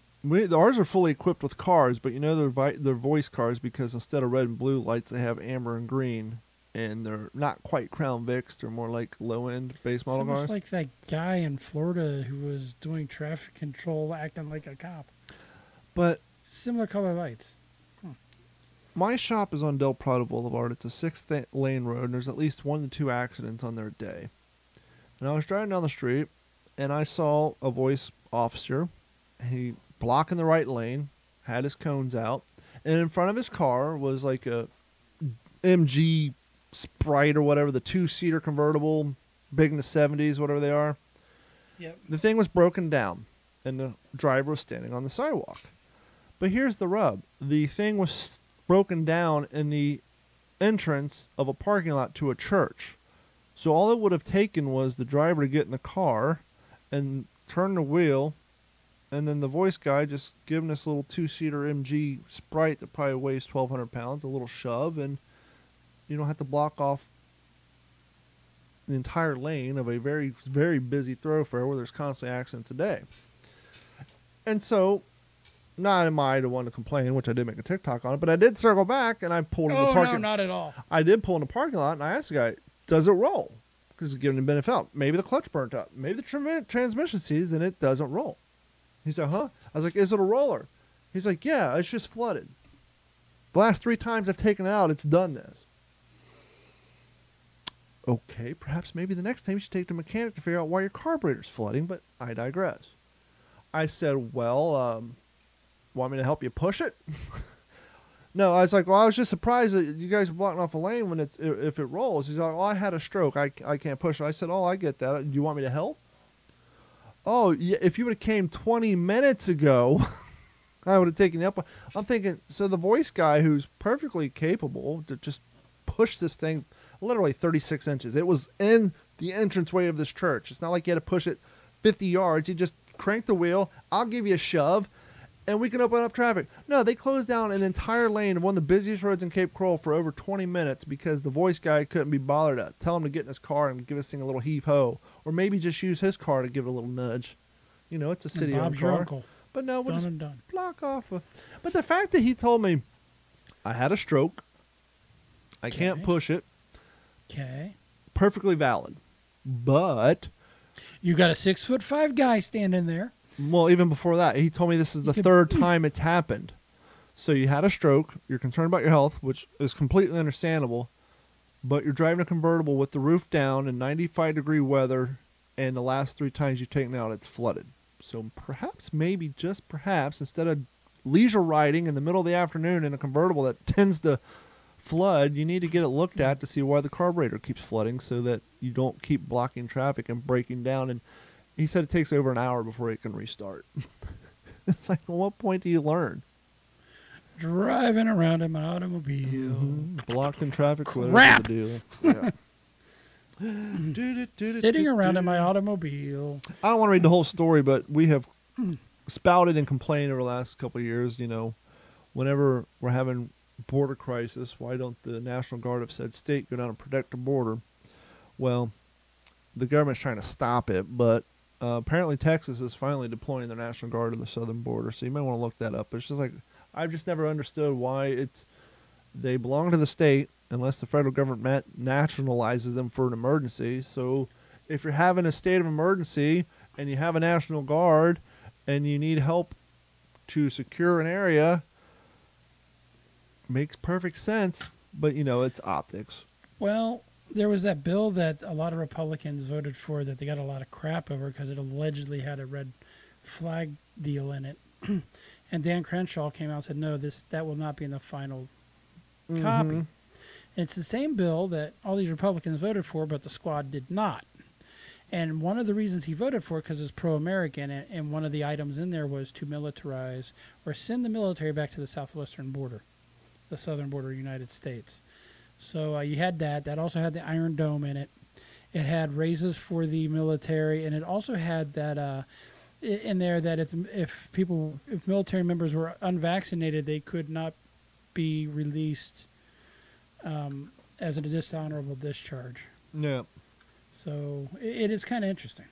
Ours are fully equipped with cars, but they're voice cars because instead of red and blue lights, they have amber and green, and they're not quite Crown Vics. They're more like low-end base model it's cars. almost like that guy in Florida who was doing traffic control acting like a cop. But similar color lights. My shop is on Del Prado Boulevard. It's a 6-lane road, and there's at least 1 to 2 accidents on there a day. And I was driving down the street, and I saw a voice officer. He blocking the right lane, had his cones out, and in front of his car was like a MG Sprite or whatever, the 2-seater convertible, big in the 70s, whatever they are. Yep. The thing was broken down, and the driver was standing on the sidewalk. But here's the rub. The thing was broken down in the entrance of a parking lot to a church. So all it would have taken was the driver to get in the car and turn the wheel, and then the voice guy just giving this little 2-seater MG Sprite that probably weighs 1,200 pounds, a little shove, and you don't have to block off the entire lane of a very, very busy thoroughfare where there's constantly accidents a day. And so, not am I the one to complain, which I did make a TikTok on it, but I did circle back and I pulled in the parking. No, not at all. I did pull in the parking lot and I asked the guy, "Does it roll?" Because it's giving him benefit out. Maybe the clutch burnt up. Maybe the transmission seized and it doesn't roll. He said, "Huh?" I was like, "Is it a roller?" He's like, "Yeah, it's just flooded. The last 3 times I've taken it out, it's done this." Okay, perhaps maybe the next time you should take the mechanic to figure out why your carburetor's flooding, but I digress. I said, "Well, want me to help you push it?" No, I was like, "Well, I was just surprised that you guys were blocking off a lane when if it rolls." He's like, "Oh, I had a stroke. I can't push it." I said, "Oh, I get that. Do you want me to help?" "Oh, yeah, if you would have came 20 minutes ago, I would have taken you up." I'm thinking, so the voice guy who's perfectly capable to just push this thing literally 36 inches. It was in the entranceway of this church. It's not like you had to push it 50 yards. You just crank the wheel. I'll give you a shove, and we can open up traffic. No, they closed down an entire lane of one of the busiest roads in Cape Coral for over 20 minutes because the voice guy couldn't be bothered to tell him to get in his car and give this thing a little heave-ho, or maybe just use his car to give it a little nudge. It's a city-owned Bob's car. your uncle. But no, we'll Done just and done. block off. But the fact that he told me I had a stroke, I can't push it, Okay. perfectly valid. But You got a 6'5" guy standing there. well, even before that, he told me this is the could- 3rd time it's happened. So you had a stroke, you're concerned about your health, which is completely understandable, but you're driving a convertible with the roof down in 95-degree weather, and the last 3 times you've taken it out, it's flooded. So perhaps, maybe, just perhaps, instead of leisure riding in the middle of the afternoon in a convertible that tends to flood, you need to get it looked at to see why the carburetor keeps flooding so that you don't keep blocking traffic and breaking down. And he said it takes over an hour before it can restart. It's like, at what point do you learn? Driving around in my automobile. Blocking traffic. Crap! The deal. Yeah. Sitting around in my automobile. I don't want to read the whole story, but we have spouted and complained over the last couple of years, whenever we're having border crisis, why don't the National Guard of said state go down and protect the border? Well, the government's trying to stop it, but apparently Texas is finally deploying their National Guard to the southern border, so you may want to look that up. It's just like, I've just never understood why they belong to the state unless the federal government nationalizes them for an emergency. So if you're having a state of emergency and you have a National Guard and you need help to secure an area, makes perfect sense, but it's optics. Well, there was that bill that a lot of Republicans voted for that they got a lot of crap over because it allegedly had a red flag deal in it. And Dan Crenshaw came out and said, no, that will not be in the final copy. And it's the same bill that all these Republicans voted for, but the squad did not. And one of the reasons he voted for it because it's pro-American, and one of the items in there was to militarize or send the military back to the southwestern border, the southern border of the United States. So you had that. That also had the Iron Dome in it. It had raises for the military, and it also had that in there that if military members were unvaccinated, they could not be released as a dishonorable discharge. Yeah. So it is kind of interesting.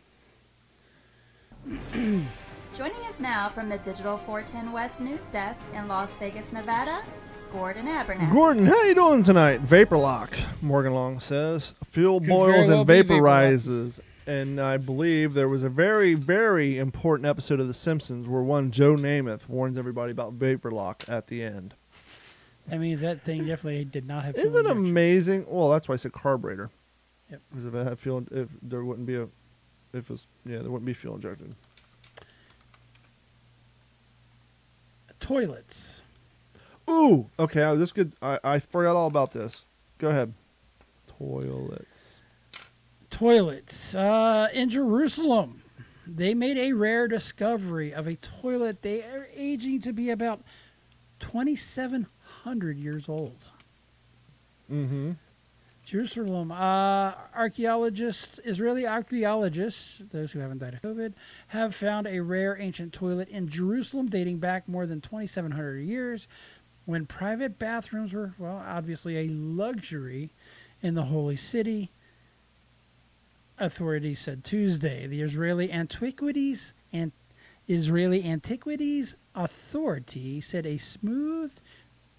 Joining us now from the Digital 410 West News Desk in Las Vegas, Nevada, Gordon Abernathy. Gordon, how you doing tonight? Vapor lock, Morgan Long says. Fuel boils and vaporizes. And I believe there was a very, very important episode of The Simpsons where one Joe Namath warns everybody about vapor lock at the end. That means that thing definitely did not have fuel Isn't it injection. amazing? Well, that's why I said carburetor. Yep. Because if it had fuel, there wouldn't be fuel injected. Toilets. Ooh, okay. This good. I forgot all about this. Go ahead. Toilets. In Jerusalem, they made a rare discovery of a toilet. They are aging to be about 2,700 years old. Mm-hmm. Jerusalem, Israeli archaeologists, those who haven't died of COVID, have found a rare ancient toilet in Jerusalem dating back more than 2,700 years, when private bathrooms were, well, obviously a luxury in the Holy City. Authorities said Tuesday. The Israeli Antiquities Authority said a smooth,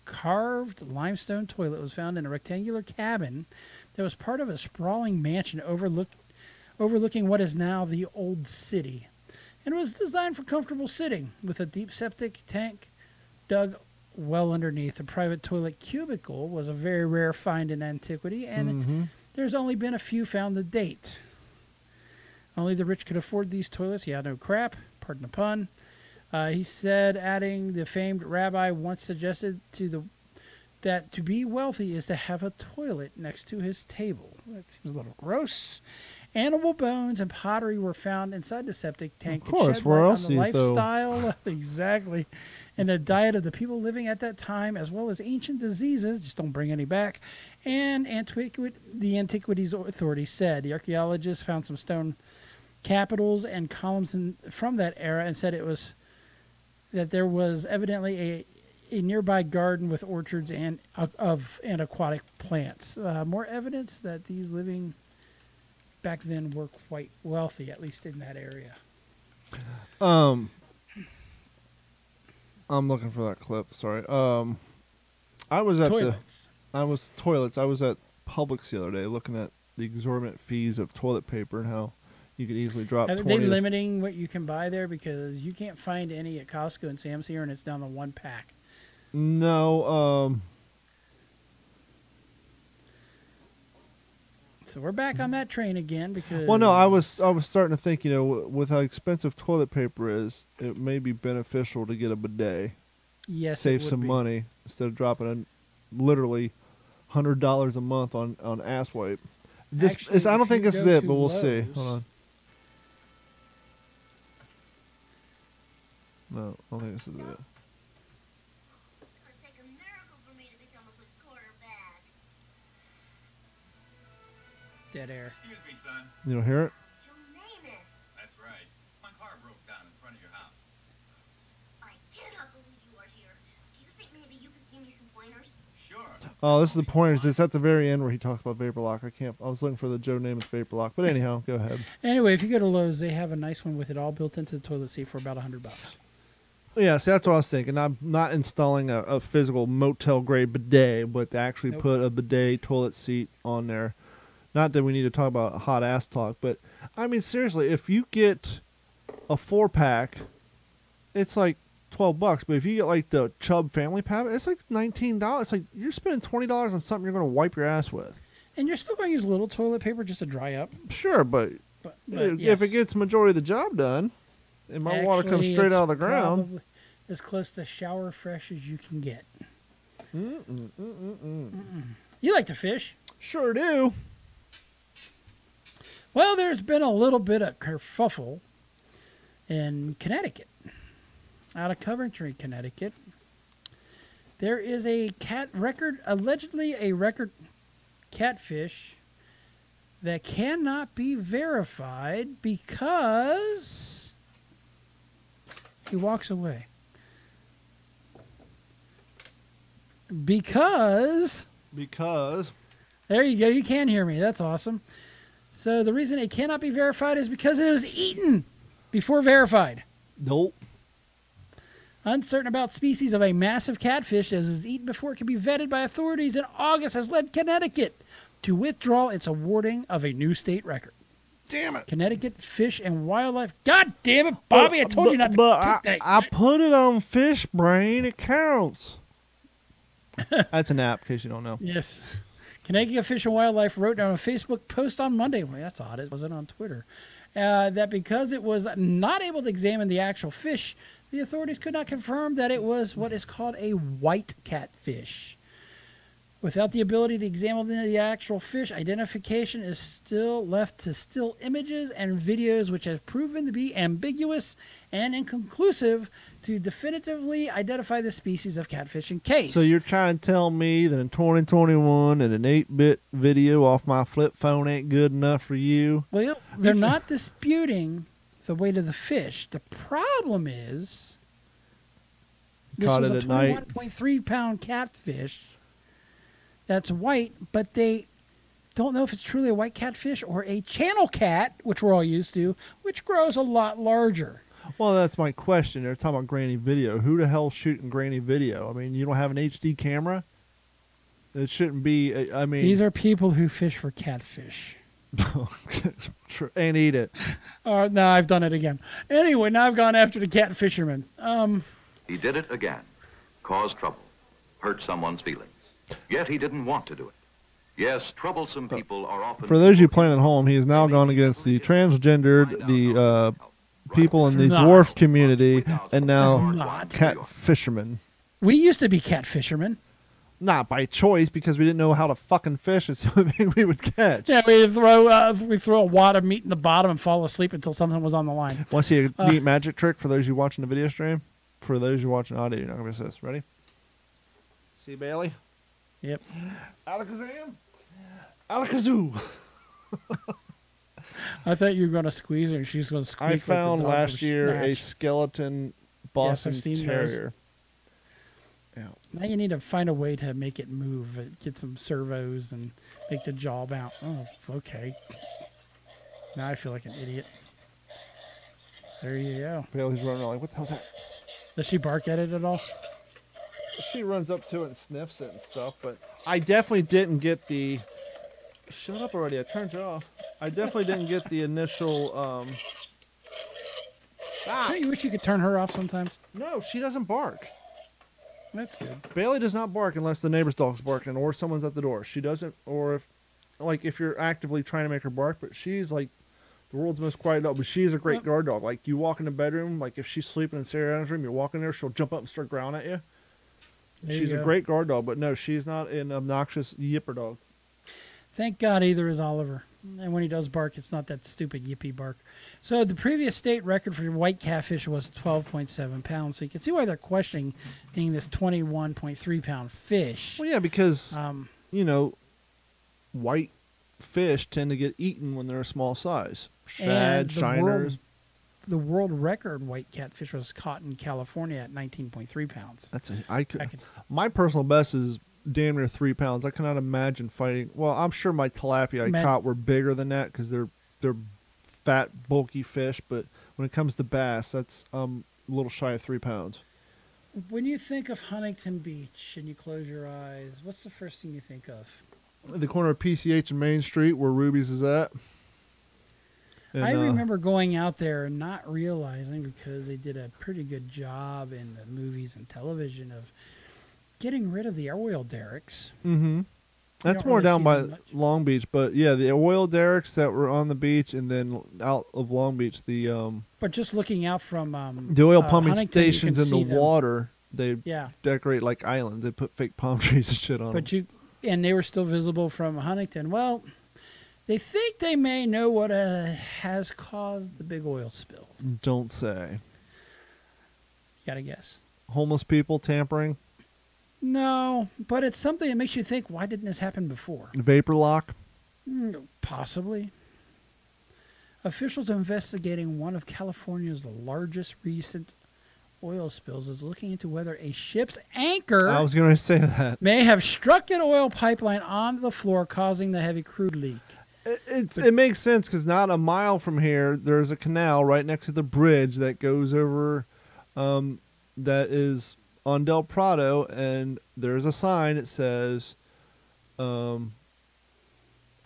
carved limestone toilet was found in a rectangular cabin that was part of a sprawling mansion overlooking what is now the Old City, and was designed for comfortable sitting with a deep septic tank dug well underneath. A private toilet cubicle was a very rare find in antiquity, and there's only been a few found to date. Only the rich could afford these toilets. Yeah, no crap. Pardon the pun. He said, adding, the famed rabbi once suggested that to be wealthy is to have a toilet next to his table. That seems a little gross. Animal bones and pottery were found inside the septic tank. Of course, shed where light else on the do you lifestyle, exactly, and the diet of the people living at that time, as well as ancient diseases. Just don't bring any back. And the Antiquities Authority said the archaeologists found some stone capitals and columns from that era, and said that there was evidently a nearby garden with orchards and aquatic plants. More evidence that these living back then were quite wealthy, at least in that area. I'm looking for that clip. Sorry. I was at Toilets. I was at Publix the other day looking at the exorbitant fees of toilet paper and how you could easily drop. Are they limiting what you can buy there? Because you can't find any at Costco and Sam's here, and it's down to one pack. No. So we're back on that train again because. Well, no, I was starting to think, with how expensive toilet paper is, it may be beneficial to get a bidet. Yes, Save it would some be. money instead of dropping literally $100 a month on ass wipe. Actually, I don't if think you this is go it, to but we'll see. Lowe's- Hold on. No, I don't think this is it. It would take a miracle for me to become a good quarterback. Dead air. Excuse me, son. You don't hear it? Joe Namath. That's right. My car broke down in front of your house. I cannot believe you are here. Do you think maybe you could give me some pointers? Sure. Oh, this is the pointers. It's at the very end where he talks about vapor lock. I was looking for the Joe Namath vapor lock, but anyhow, go ahead. Anyway, if you go to Lowe's, they have a nice one with it all built into the toilet seat for about $100. Yeah, see, that's what I was thinking. I'm not installing a physical motel grade bidet, but to actually Nope. put a bidet toilet seat on there. Not that we need to talk about hot ass talk, but I mean seriously, if you get a 4-pack, it's like $12. But if you get like the Chubb family pack, it's like $19. It's like you're spending $20 on something you're going to wipe your ass with. And you're still going to use a little toilet paper just to dry up. Sure, but But if it gets majority of the job done, and my water comes Actually, straight it's out of the ground. probably as close to shower fresh as you can get. You like to fish? Sure do. Well, there's been a little bit of kerfuffle in Connecticut. Out of Coventry, Connecticut. There is a allegedly a record catfish that cannot be verified because he walks away. Because there you go, you can hear me. That's awesome. So the reason it cannot be verified is because it was eaten before verified. Nope. Uncertain about species of a massive catfish that is eaten before it can be vetted by authorities in August has led Connecticut to withdraw its awarding of a new state record. Damn it. Connecticut Fish and Wildlife. God damn it, Bobby! I told you not to But put that. I put it on Fish Brain. It counts. That's an app, in case you don't know. Yes. Connecticut Fish and Wildlife wrote down a Facebook post on Monday. Well, that's odd. It wasn't on Twitter. That because it was not able to examine the actual fish, the authorities could not confirm that it was what is called a white catfish. Without the ability to examine the actual fish, identification is still left to still images and videos, which have proven to be ambiguous and inconclusive to definitively identify the species of catfish in case. So you're trying to tell me that in 2021 that an 8-bit video off my flip phone ain't good enough for you? Well, they're not disputing the weight of the fish. The problem is this Caught was it a at night. 21.3 pound catfish that's white, but they don't know if it's truly a white catfish or a channel cat, which we're all used to, which grows a lot larger. Well, that's my question. They're talking about grainy video. Who the hell's shooting grainy video? I mean, you don't have an HD camera? It shouldn't be. I mean, These are people who fish for catfish. and eat it. No, I've done it again. Anyway, now I've gone after the cat fisherman. He did it again, caused trouble, hurt someone's feelings. Yet he didn't want to do it. Yes, troublesome people are often... For those of you playing at home, he has now gone against the transgendered, the people in the Not. dwarf community, and now Not. cat fishermen. We used to be cat fishermen. Not by choice, because we didn't know how to fucking fish. It's the only thing we would catch. Yeah, we throw a wad of meat in the bottom and fall asleep until something was on the line. Want to see a neat magic trick for those of you watching the video stream? For those of you watching audio, you're not going to miss this. Ready? See Bailey? Yep. Alakazam? Alakazoo! I thought you were going to squeeze her and she's going to squeak. I like the found dog last from year a Snatch. skeleton Boston I've seen those. Terrier. Now you need to find a way to make it move. Get some servos and make the jaw bounce. Oh, okay. Now I feel like an idiot. There you go. Bailey's running around like, what the hell's that? Does she bark at it at all? She runs up to it and sniffs it and stuff, but I definitely didn't get the... Shut up already, I turned you off. I definitely didn't get the initial... Don't you wish you could turn her off sometimes? No, she doesn't bark. That's good. Bailey does not bark unless the neighbor's dog's barking or someone's at the door. She doesn't, or if you're actively trying to make her bark, but she's like the world's most quiet dog. But she's a great guard dog. Like you walk in the bedroom, like if she's sleeping in Sarah's room, you walk in there, she'll jump up and start growling at you. She's a great guard dog, but no, she's not an obnoxious yipper dog. Thank God either is Oliver. And when he does bark, it's not that stupid yippy bark. So the previous state record for white catfish was 12.7 pounds. So you can see why they're questioning being this 21.3 pound fish. Well, yeah, because, white fish tend to get eaten when they're a small size. Shad, shiners. The world record white catfish was caught in California at 19.3 pounds. My personal best is damn near 3 pounds. I cannot imagine fighting. Well, I'm sure my tilapia I caught were bigger than that because they're fat, bulky fish. But when it comes to bass, that's a little shy of 3 pounds. When you think of Huntington Beach and you close your eyes, what's the first thing you think of? The corner of PCH and Main Street, where Ruby's is at. And, I remember going out there and not realizing, because they did a pretty good job in the movies and television of getting rid of the oil derricks. Mm-hmm. That's more down by Long Beach, but yeah, the oil derricks that were on the beach, and then out of Long Beach, But just looking out from the oil pumping Huntington, stations in the water, they decorate like islands. They put fake palm trees and shit on them. And they were still visible from Huntington. Well, they think they may know what has caused the big oil spill. Don't say. You gotta guess. Homeless people tampering? No, but it's something that makes you think, why didn't this happen before? Vapor lock? Possibly. Officials investigating one of California's largest recent oil spills is looking into whether a ship's anchor I was going to say that may have struck an oil pipeline onto the floor, causing the heavy crude leak. It makes sense because not a mile from here, there's a canal right next to the bridge that goes over, that is on Del Prado, and there's a sign that says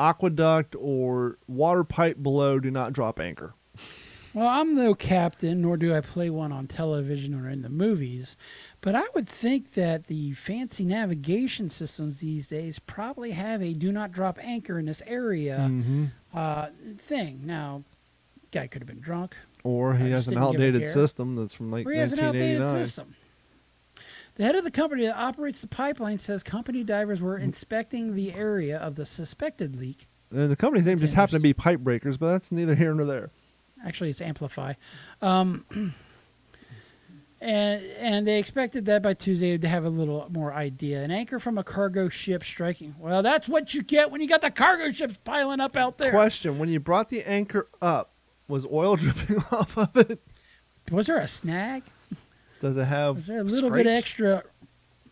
aqueduct or water pipe below, do not drop anchor. Well, I'm no captain, nor do I play one on television or in the movies, but I would think that the fancy navigation systems these days probably have a do not drop anchor in this area thing. Now, guy could have been drunk. Or he has an outdated system that's from like 1989. He has an outdated system. The head of the company that operates the pipeline says company divers were inspecting the area of the suspected leak. And the company's name just happened to be Pipe Breakers, but that's neither here nor there. Actually, it's Amplify. And they expected that by Tuesday to have a little more idea. An anchor from a cargo ship striking. Well, that's what you get when you got the cargo ships piling up out there. Question: when you brought the anchor up, was oil dripping off of it? Was there a snag? Does it have? Was there a little bit extra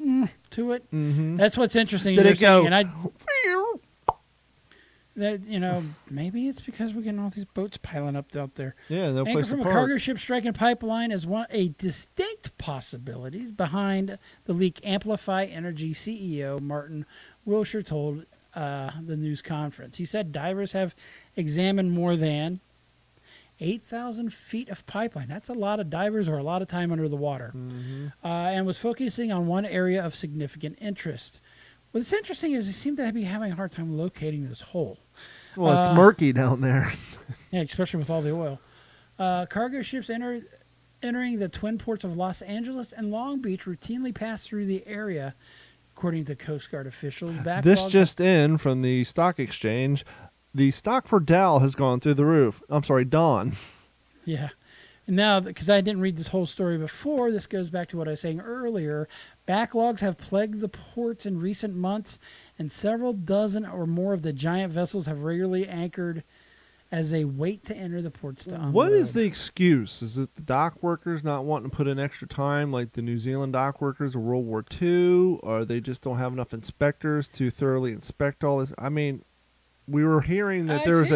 to it? Mm-hmm. That's what's interesting. Did it go? Maybe it's because we're getting all these boats piling up out there. Yeah, no anchor place from to a park. cargo ship striking pipeline is a distinct possibilities behind the leak. Amplify Energy CEO Martin Wilshire told the news conference. He said divers have examined more than 8,000 feet of pipeline. That's a lot of divers or a lot of time under the water. And was focusing on one area of significant interest. What's interesting is they seem to be having a hard time locating this hole. Well, it's murky down there. Yeah, especially with all the oil. Cargo ships entering the twin ports of Los Angeles and Long Beach routinely pass through the area, according to Coast Guard officials. This just in from the stock exchange. The stock for Dow has gone through the roof. I'm sorry, Dawn. Yeah. And now, because I didn't read this whole story before, this goes back to what I was saying earlier. Backlogs have plagued the ports in recent months, and several dozen or more of the giant vessels have regularly anchored as they wait to enter the ports to unload. What is the excuse? Is it the dock workers not wanting to put in extra time like the New Zealand dock workers of World War II? Or they just don't have enough inspectors to thoroughly inspect all this? I mean, we were hearing that there was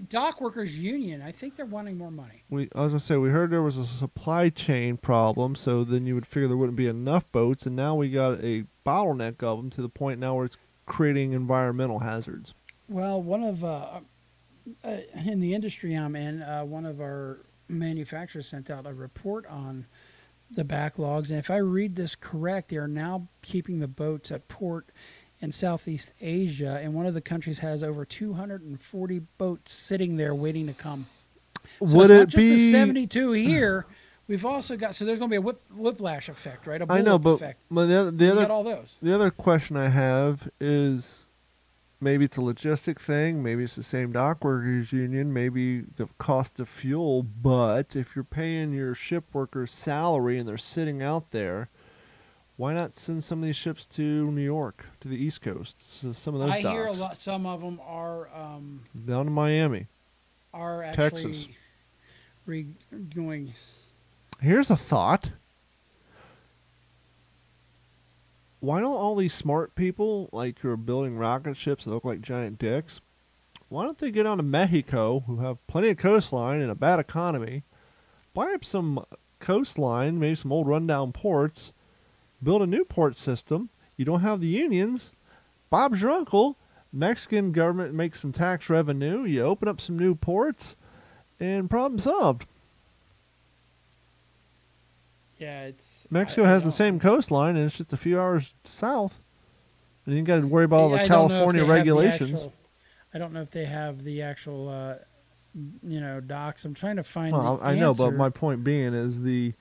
dock workers union. I think they're wanting more money. I was going to say, we heard there was a supply chain problem, so then you would figure there wouldn't be enough boats, and now we got a bottleneck of them to the point now where it's creating environmental hazards. Well, one of in the industry I'm in, one of our manufacturers sent out a report on the backlogs. And if I read this correct, they are now keeping the boats at port in Southeast Asia, and one of the countries has over 240 boats sitting there waiting to come. So Would it's not it just be the 72 here? We've also got, so there's going to be a whiplash effect, right? A I know, bullwhip but effect. the You other got all those. the other question I have is, maybe it's a logistic thing, maybe it's the same dock workers union, maybe the cost of fuel, but if you're paying your ship workers salary and they're sitting out there, why not send some of these ships to New York, to the East Coast, so some of those I docks, hear a lot. Some of them are down to Miami, actually Texas. going. Here's a thought. Why don't all these smart people, like who are building rocket ships that look like giant dicks, why don't they get on to Mexico, who have plenty of coastline and a bad economy, buy up some coastline, maybe some old rundown ports, build a new port system. You don't have the unions. Bob's your uncle. Mexican government makes some tax revenue. You open up some new ports, and problem solved. Yeah, it's Mexico I has the don't- same coastline, and it's just a few hours south. And you got to worry about all Yeah, the I don't know if California they have the regulations. actual- I don't know if they have the actual, docks. I'm trying to find. Well, the I know, but answer. my point being is the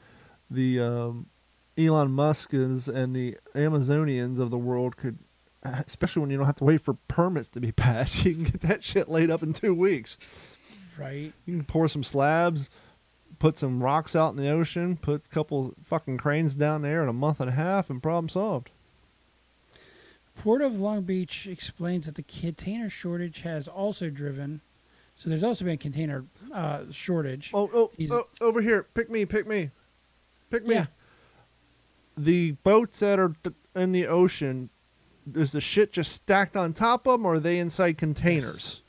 Elon Musk's and the Amazonians of the world could, especially when you don't have to wait for permits to be passed, you can get that shit laid up in 2 weeks. Right. You can pour some slabs, put some rocks out in the ocean, put a couple fucking cranes down there in a month and a half, and problem solved. Port of Long Beach explains that the container shortage has also driven. So there's also been a container shortage. He's- Over here. Pick me. Pick me. Yeah. The boats that are in the ocean, is the shit just stacked on top of them, or are they inside containers?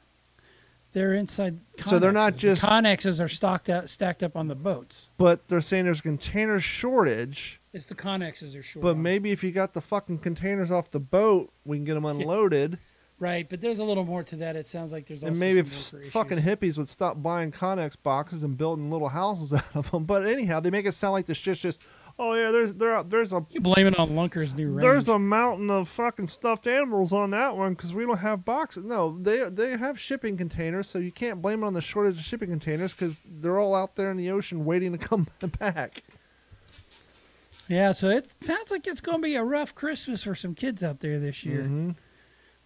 They're inside. So they're not connexes. just- The connexes are stacked up on the boats. But they're saying there's a container shortage. It's the connexes are short. But on. maybe if you got the fucking containers off the boat, we can get them unloaded. Right, but there's a little more to that. It sounds like there's also And maybe some if worker fucking issues. hippies would stop buying Connex boxes and building little houses out of them. But anyhow, they make it sound like this shit's just, oh yeah, there's a You blame it on Lunker's new range. there's a mountain of fucking stuffed animals on that one because we don't have boxes. No, they have shipping containers, so you can't blame it on the shortage of shipping containers because they're all out there in the ocean waiting to come back. Yeah, so it sounds like it's going to be a rough Christmas for some kids out there this year. Mhm.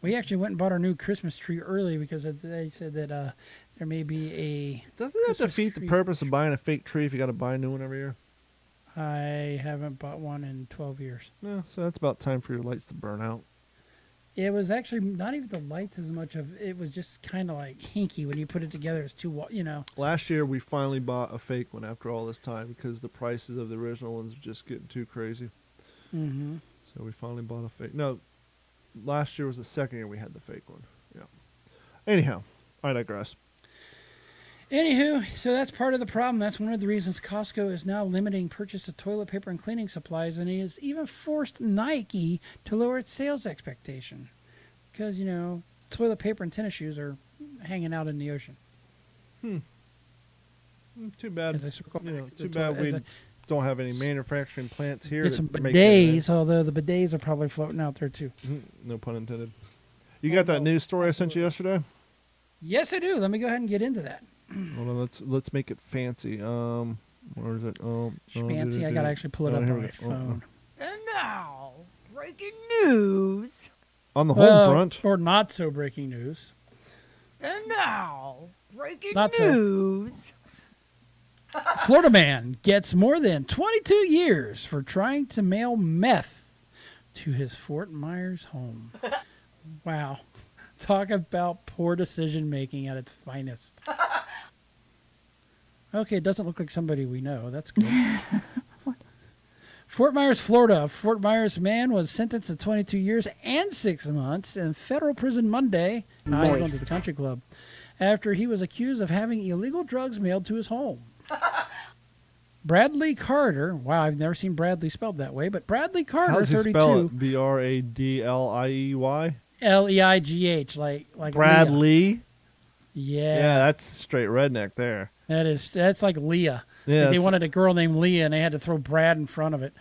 We actually went and bought our new Christmas tree early because they said that there may be a. Doesn't that Christmas defeat the tree. purpose of buying a fake tree if you got to buy a new one every year? I haven't bought one in 12 years. No, so that's about time for your lights to burn out. It was actually not even the lights as much of it was just kind of like hinky when you put it together. It's too, Last year, we finally bought a fake one after all this time because the prices of the original ones were just getting too crazy. Mm-hmm. So we finally bought a fake. No, last year was the second year we had the fake one. Yeah. Anyhow, I digress. Anywho, so that's part of the problem. That's one of the reasons Costco is now limiting purchase of toilet paper and cleaning supplies, and it has even forced Nike to lower its sales expectation because toilet paper and tennis shoes are hanging out in the ocean. Too bad. As I circle back to Too the bad toilet- we don't have any manufacturing plants here. Get to some make it. bidets, although the bidets are probably floating out there too. No pun intended. You got that news story I sent you yesterday? Yes, I do. Let me go ahead and get into that. Hold on, let's make it fancy. Where is it? Fancy. I gotta actually pull it up here on we my go. phone. And now, breaking news. On the home Well, front. or not so breaking news. And now, breaking Not so. news. Florida man gets more than 22 years for trying to mail meth to his Fort Myers home. Wow. Talk about poor decision making at its finest. Okay, it doesn't look like somebody we know. That's good. Fort Myers, Florida. A Fort Myers man was sentenced to 22 years and 6 months in federal prison Monday. He's going to the country club. After he was accused of having illegal drugs mailed to his home. Bradley Carter. Wow, I've never seen Bradley spelled that way, but Bradley Carter, How does he 32. spell it? Bradliey? Leigh, like Leah. Bradley. Yeah, Yeah, that's straight redneck there. that's like Leah. Yeah, They it's- wanted a girl named Leah, and they had to throw Brad in front of it.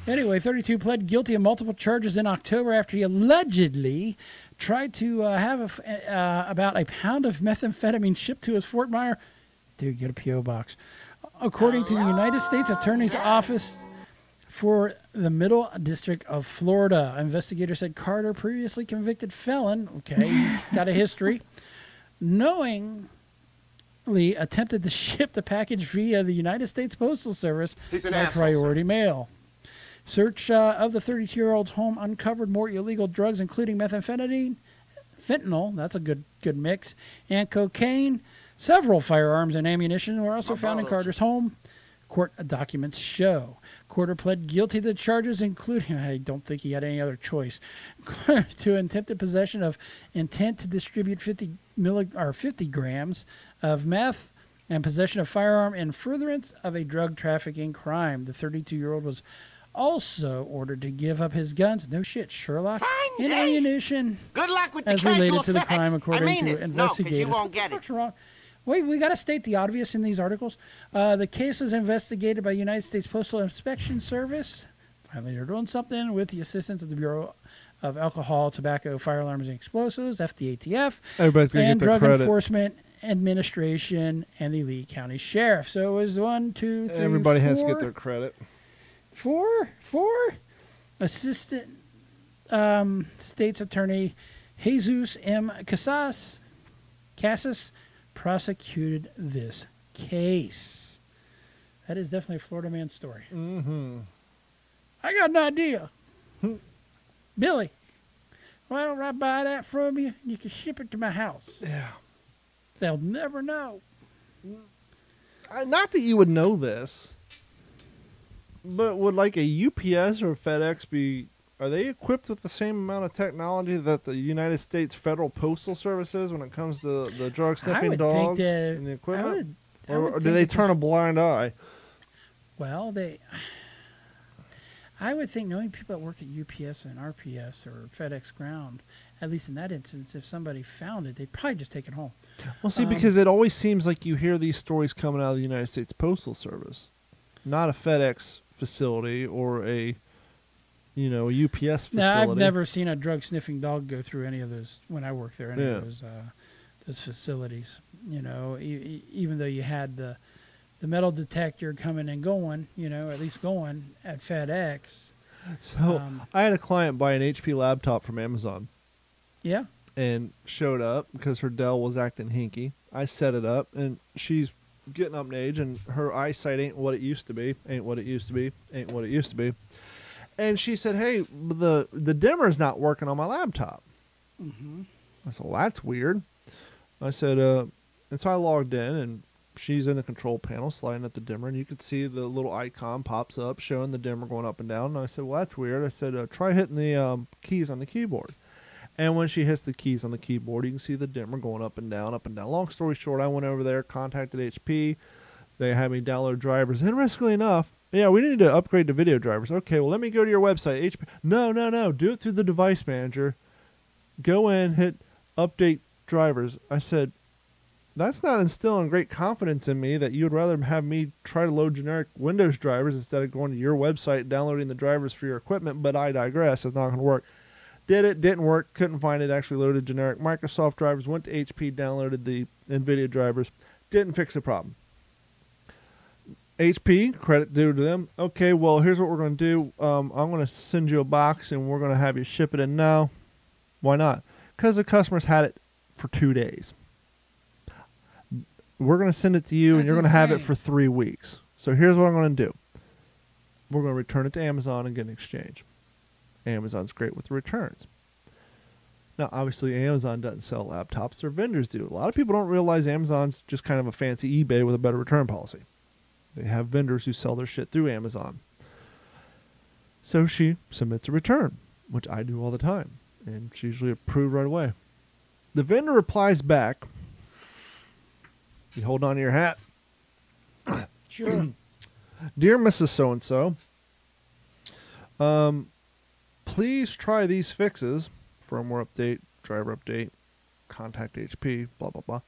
Anyway, 32 pled guilty of multiple charges in October after he allegedly tried to have about a pound of methamphetamine shipped to his Fort Myers. Dude, get a P.O. box. According to the United States Attorney's Office for the Middle District of Florida, investigators said Carter, previously convicted felon, okay, he's got a history, knowingly attempted to ship the package via the United States Postal Service He's an by asshole, priority mail. Search of the 32-year-old's home uncovered more illegal drugs, including methamphetamine, fentanyl, that's a good mix, and cocaine. Several firearms and ammunition were also found in Carter's home. Court documents show. Carter pled guilty to the charges, including, I don't think he had any other choice, to attempted possession of intent to distribute 50 grams of meth and possession of firearm in furtherance of a drug trafficking crime. The 32-year-old was also ordered to give up his guns, no shit, Sherlock, and ammunition Good luck with the as casual related to the effects. crime, according I mean to it. No, 'cause investigators. you won't get it. What's wrong? Wait, we got to state the obvious in these articles. The case is investigated by United States Postal Inspection Service. Finally, they're doing something with the assistance of the Bureau of Alcohol, Tobacco, Firearms, and Explosives, FDATF, Everybody's gonna and get their Drug credit. Enforcement Administration, and the Lee County Sheriff. So it was 1, 2, 3, Everybody has to get four- their credit. Four Assistant State's Attorney Jesus M. Casas prosecuted this case. That is definitely a Florida man story. Mm-hmm. I got an idea. Billy, why don't I buy that from you? You can ship it to my house. Yeah. They'll never know. Not that you would know this, but would like a UPS or FedEx be? Are they equipped with the same amount of technology that the United States Federal Postal Service is when it comes to the drug sniffing would dogs think that- and the equipment? I would Or do think they it's turn just- a blind eye? Well, I would think knowing people that work at UPS and RPS or FedEx Ground, at least in that instance, if somebody found it, they'd probably just take it home. Well, see, because it always seems like you hear these stories coming out of the United States Postal Service, not a FedEx facility or a UPS facility. No, I've never seen a drug sniffing dog go through any of those when I worked there. Any Yeah. of those facilities. Even though you had the metal detector coming and going, at least going at FedEx. So I had a client buy an HP laptop from Amazon Yeah. and showed up because her Dell was acting hinky. I set it up, and she's getting up in age, and her eyesight ain't what it used to be. Ain't what it used to be. Ain't what it used to be. And she said, "Hey, the dimmer's not working on my laptop." Mm-hmm. I said, "Well, that's weird." I said, and so I logged in, and she's in the control panel sliding at the dimmer, and you could see the little icon pops up showing the dimmer going up and down. And I said, "Well, that's weird." I said, "Try hitting the keys on the keyboard." And when she hits the keys on the keyboard, you can see the dimmer going up and down, up and down. Long story short, I went over there, contacted HP. They had me download drivers. Interestingly enough, yeah, we need to upgrade to video drivers. Okay, well, let me go to your website. HP. No. Do it through the device manager. Go in, hit update drivers. I said, that's not instilling great confidence in me that you would rather have me try to load generic Windows drivers instead of going to your website and downloading the drivers for your equipment, but I digress. It's not going to work. Did it, didn't work, couldn't find it, actually loaded generic Microsoft drivers, went to HP, downloaded the NVIDIA drivers, didn't fix the problem. HP, credit due to them. Okay, well, here's what we're going to do. I'm going to send you a box, and we're going to have you ship it in now. Why not? Because the customers had it for 2 days. We're going to send it to you, and That's you're going to have it insane. for 3 weeks. So here's what I'm going to do. We're going to return it to Amazon and get an exchange. Amazon's great with returns. Now, obviously, Amazon doesn't sell laptops. Their vendors do. A lot of people don't realize Amazon's just kind of a fancy eBay with a better return policy. They have vendors who sell their shit through Amazon. So she submits a return, which I do all the time, and it's usually approved right away. The vendor replies back. You hold on to your hat. Sure. Dear Mrs. So-and-so, please try these fixes. Firmware update, driver update, contact HP, blah, blah, blah.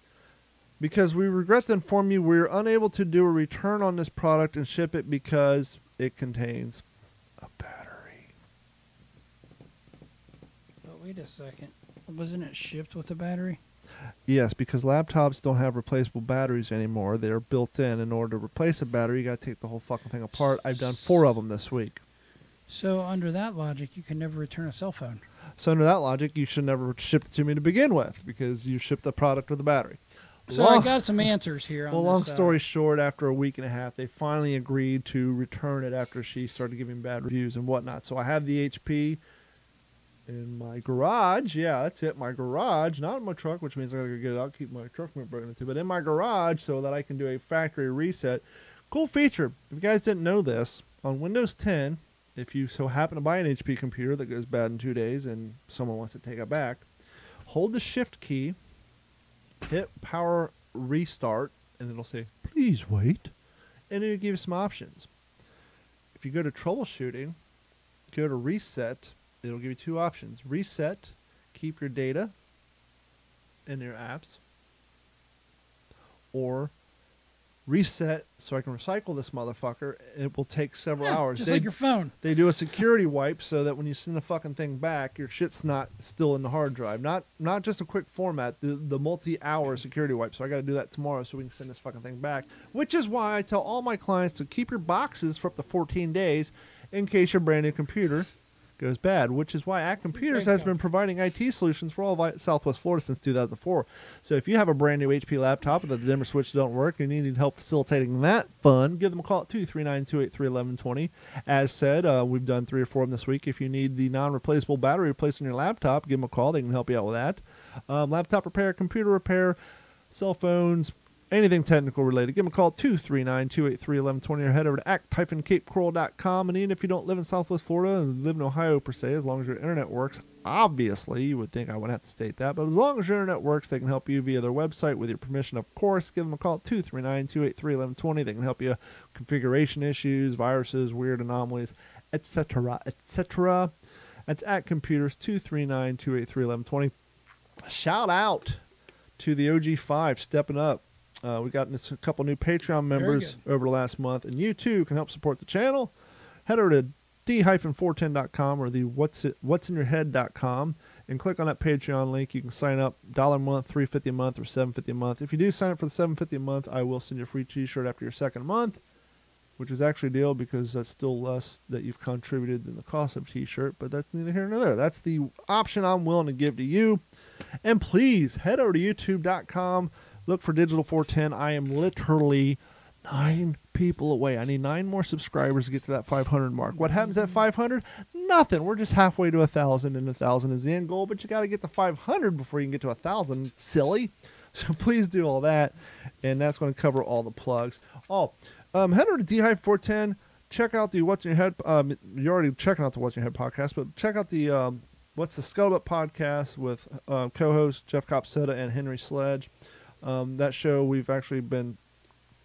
because we regret to inform you we're unable to do a return on this product and ship it because it contains a battery. But wait a second. Wasn't it shipped with a battery? Yes, because laptops don't have replaceable batteries anymore. They're built in order to replace a battery, you got to take the whole fucking thing apart. I've done 4 of them this week. So under that logic, you can never return a cell phone. So under that logic, you should never ship it to me to begin with because you shipped the product with a battery. So I got some answers here. Well, on long this, story short, after a week and a half, they finally agreed to return it after she started giving bad reviews and whatnot. So I have the HP in my garage. Yeah, that's it. My garage, not in my truck, which means I gotta go get it out, keep my truck from broken into, but in my garage so that I can do a factory reset. Cool feature. If you guys didn't know this, on Windows 10, if you so happen to buy an HP computer that goes bad in 2 days and someone wants to take it back, hold the shift key, hit power restart, and it'll say, please wait, and it'll give you some options. If you go to troubleshooting, go to reset, it'll give you 2 options. Reset, keep your data and your apps, or reset so I can recycle this motherfucker. It will take several hours. Just like your phone. They do a security wipe so that when you send the fucking thing back, your shit's not still in the hard drive. Not just a quick format, the multi-hour security wipe. So I got to do that tomorrow so we can send this fucking thing back. Which is why I tell all my clients to keep your boxes for up to 14 days in case your brand new computer goes bad, which is why Act Computers has been providing IT solutions for all of Southwest Florida since 2004. So if you have a brand new HP laptop and the dimmer switch don't work and you need help facilitating that fun, give them a call at 239-283-1120. As said, we've done 3 or 4 of them this week. If you need the non-replaceable battery replaced on your laptop, give them a call. They can help you out with that. Laptop repair, computer repair, cell phones, anything technical related, give them a call at 239-283-1120 or head over to act-capecoral.com. And even if you don't live in Southwest Florida and live in Ohio per se, as long as your internet works, obviously, you would think I wouldn't have to state that, but as long as your internet works, they can help you via their website with your permission, of course. Give them a call at 239-283-1120. They can help you configuration issues, viruses, weird anomalies, etc., etc. That's Act Computers, 239-283-1120. Shout out to the OG5 stepping up. We got a couple new Patreon members over the last month, and you too can help support the channel. Head over to d-410.com or the what'sinyourhead.com and click on that Patreon link. You can sign up $1 a month, $3.50 a month, or $7.50 a month. If you do sign up for the $7.50 a month, I will send you a free t-shirt after your second month, which is actually a deal because that's still less that you've contributed than the cost of a t-shirt, but that's neither here nor there. That's the option I'm willing to give to you. And please head over to youtube.com. Look for Digital 410. I am literally 9 people away. I need 9 more subscribers to get to that 500 mark. What happens at 500? Nothing. We're just halfway to 1,000, and 1,000 is the end goal, but you got to get to 500 before you can get to 1,000. Silly. So please do all that, and that's going to cover all the plugs. Head over to D-410. Check out the What's in Your Head. You're already checking out the What's in Your Head podcast, but check out the What's the Scuttlebutt podcast with co-hosts Jeff Copsetta and Henry Sledge. That show we've actually been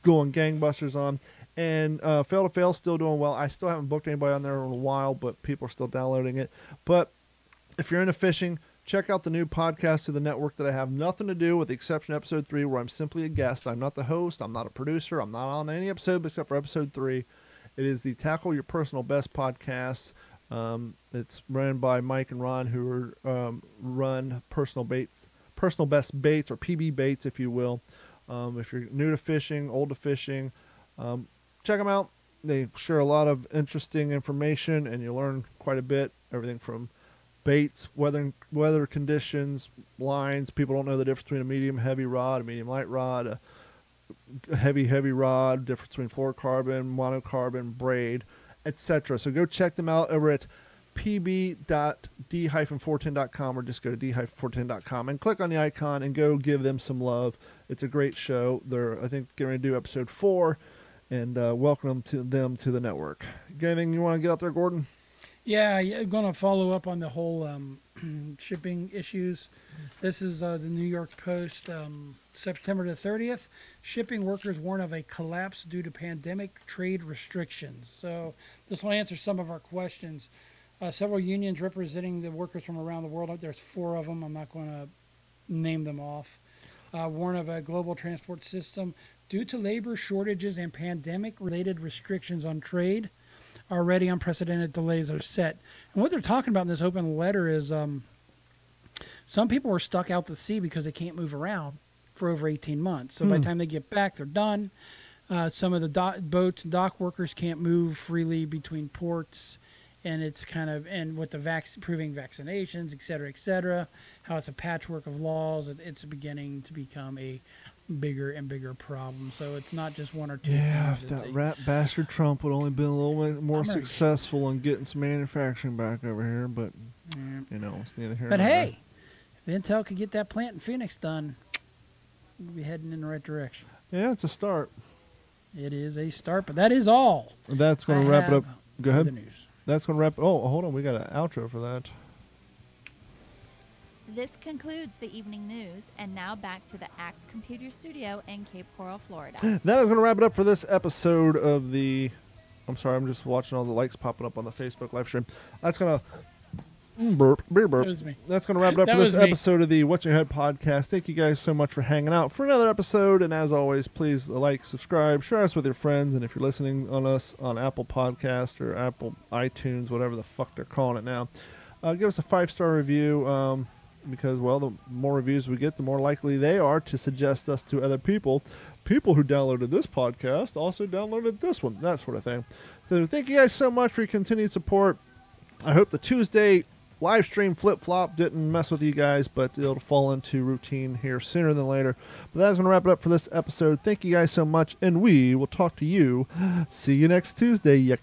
going gangbusters on, and Fail to Fail still doing well. I still haven't booked anybody on there in a while, but people are still downloading it. But if you're into fishing, check out the new podcast to the network that I have nothing to do with, the exception of episode 3, where I'm simply a guest. I'm not the host. I'm not a producer. I'm not on any episode except for episode 3. It is the Tackle Your Personal Best podcast. It's run by Mike and Ron, who run Personal Best Baits, or PB Baits, if you will. If you're new to fishing, old to fishing, check them out. They share a lot of interesting information, and you learn quite a bit. Everything from baits, weather conditions, lines. People don't know the difference between a medium heavy rod, a medium light rod, a heavy rod, difference between fluorocarbon, monocarbon, braid, etc. So go check them out over at pb.d-410.com, or just go to d-410.com and click on the icon and go give them some love. It's a great show. They're, I think, getting ready to do episode 4, and welcome them to the network. Got anything you want to get out there, Gordon? Yeah, I'm going to follow up on the whole shipping issues. This is the New York Post, September the 30th. Shipping workers warn of a collapse due to pandemic trade restrictions. So this will answer some of our questions. Several unions representing the workers from around the world. There's 4 of them. I'm not going to name them off. warn of a global transport system due to labor shortages and pandemic-related restrictions on trade. Already unprecedented delays are set. And what they're talking about in this open letter is some people are stuck out to sea because they can't move around for over 18 months. So by the time they get back, they're done. Some of the boats and dock workers can't move freely between ports. And it's kind of, and with the proving vaccinations, et cetera, how it's a patchwork of laws, it's beginning to become a bigger and bigger problem. So it's not just one or two. Yeah, things. if that rat bastard Trump would only been a little bit more I'm ready. successful in getting some manufacturing back over here, but you know, it's neither here But nor hey, if Intel could get that plant in Phoenix done, we'll be heading in the right direction. there. Yeah, it's a start. It is a start, but that is all. That's going I to wrap it up. have Go for ahead. The news. That's going to wrap. Oh, hold on, we got an outro for that. This concludes the evening news, and now back to the ACT Computer Studio in Cape Coral, Florida. That is going to wrap it up for this episode of the. I'm sorry, I'm just watching all the likes popping up on the Facebook live stream. That's going to. Burp, beer burp. That was me. That's going to wrap it up That for this was me. episode of the What's in Your Head podcast. Thank you guys so much for hanging out for another episode. And as always, please like, subscribe, share us with your friends. And if you're listening on us on Apple Podcast or Apple iTunes, whatever the fuck they're calling it now, give us a 5-star review. Because, well, the more reviews we get, the more likely they are to suggest us to other people. People who downloaded this podcast also downloaded this one, that sort of thing. So thank you guys so much for your continued support. I hope the Tuesday live stream flip-flop didn't mess with you guys, but it'll fall into routine here sooner than later. But that's going to wrap it up for this episode. Thank you guys so much, and we will talk to you. See you next Tuesday, you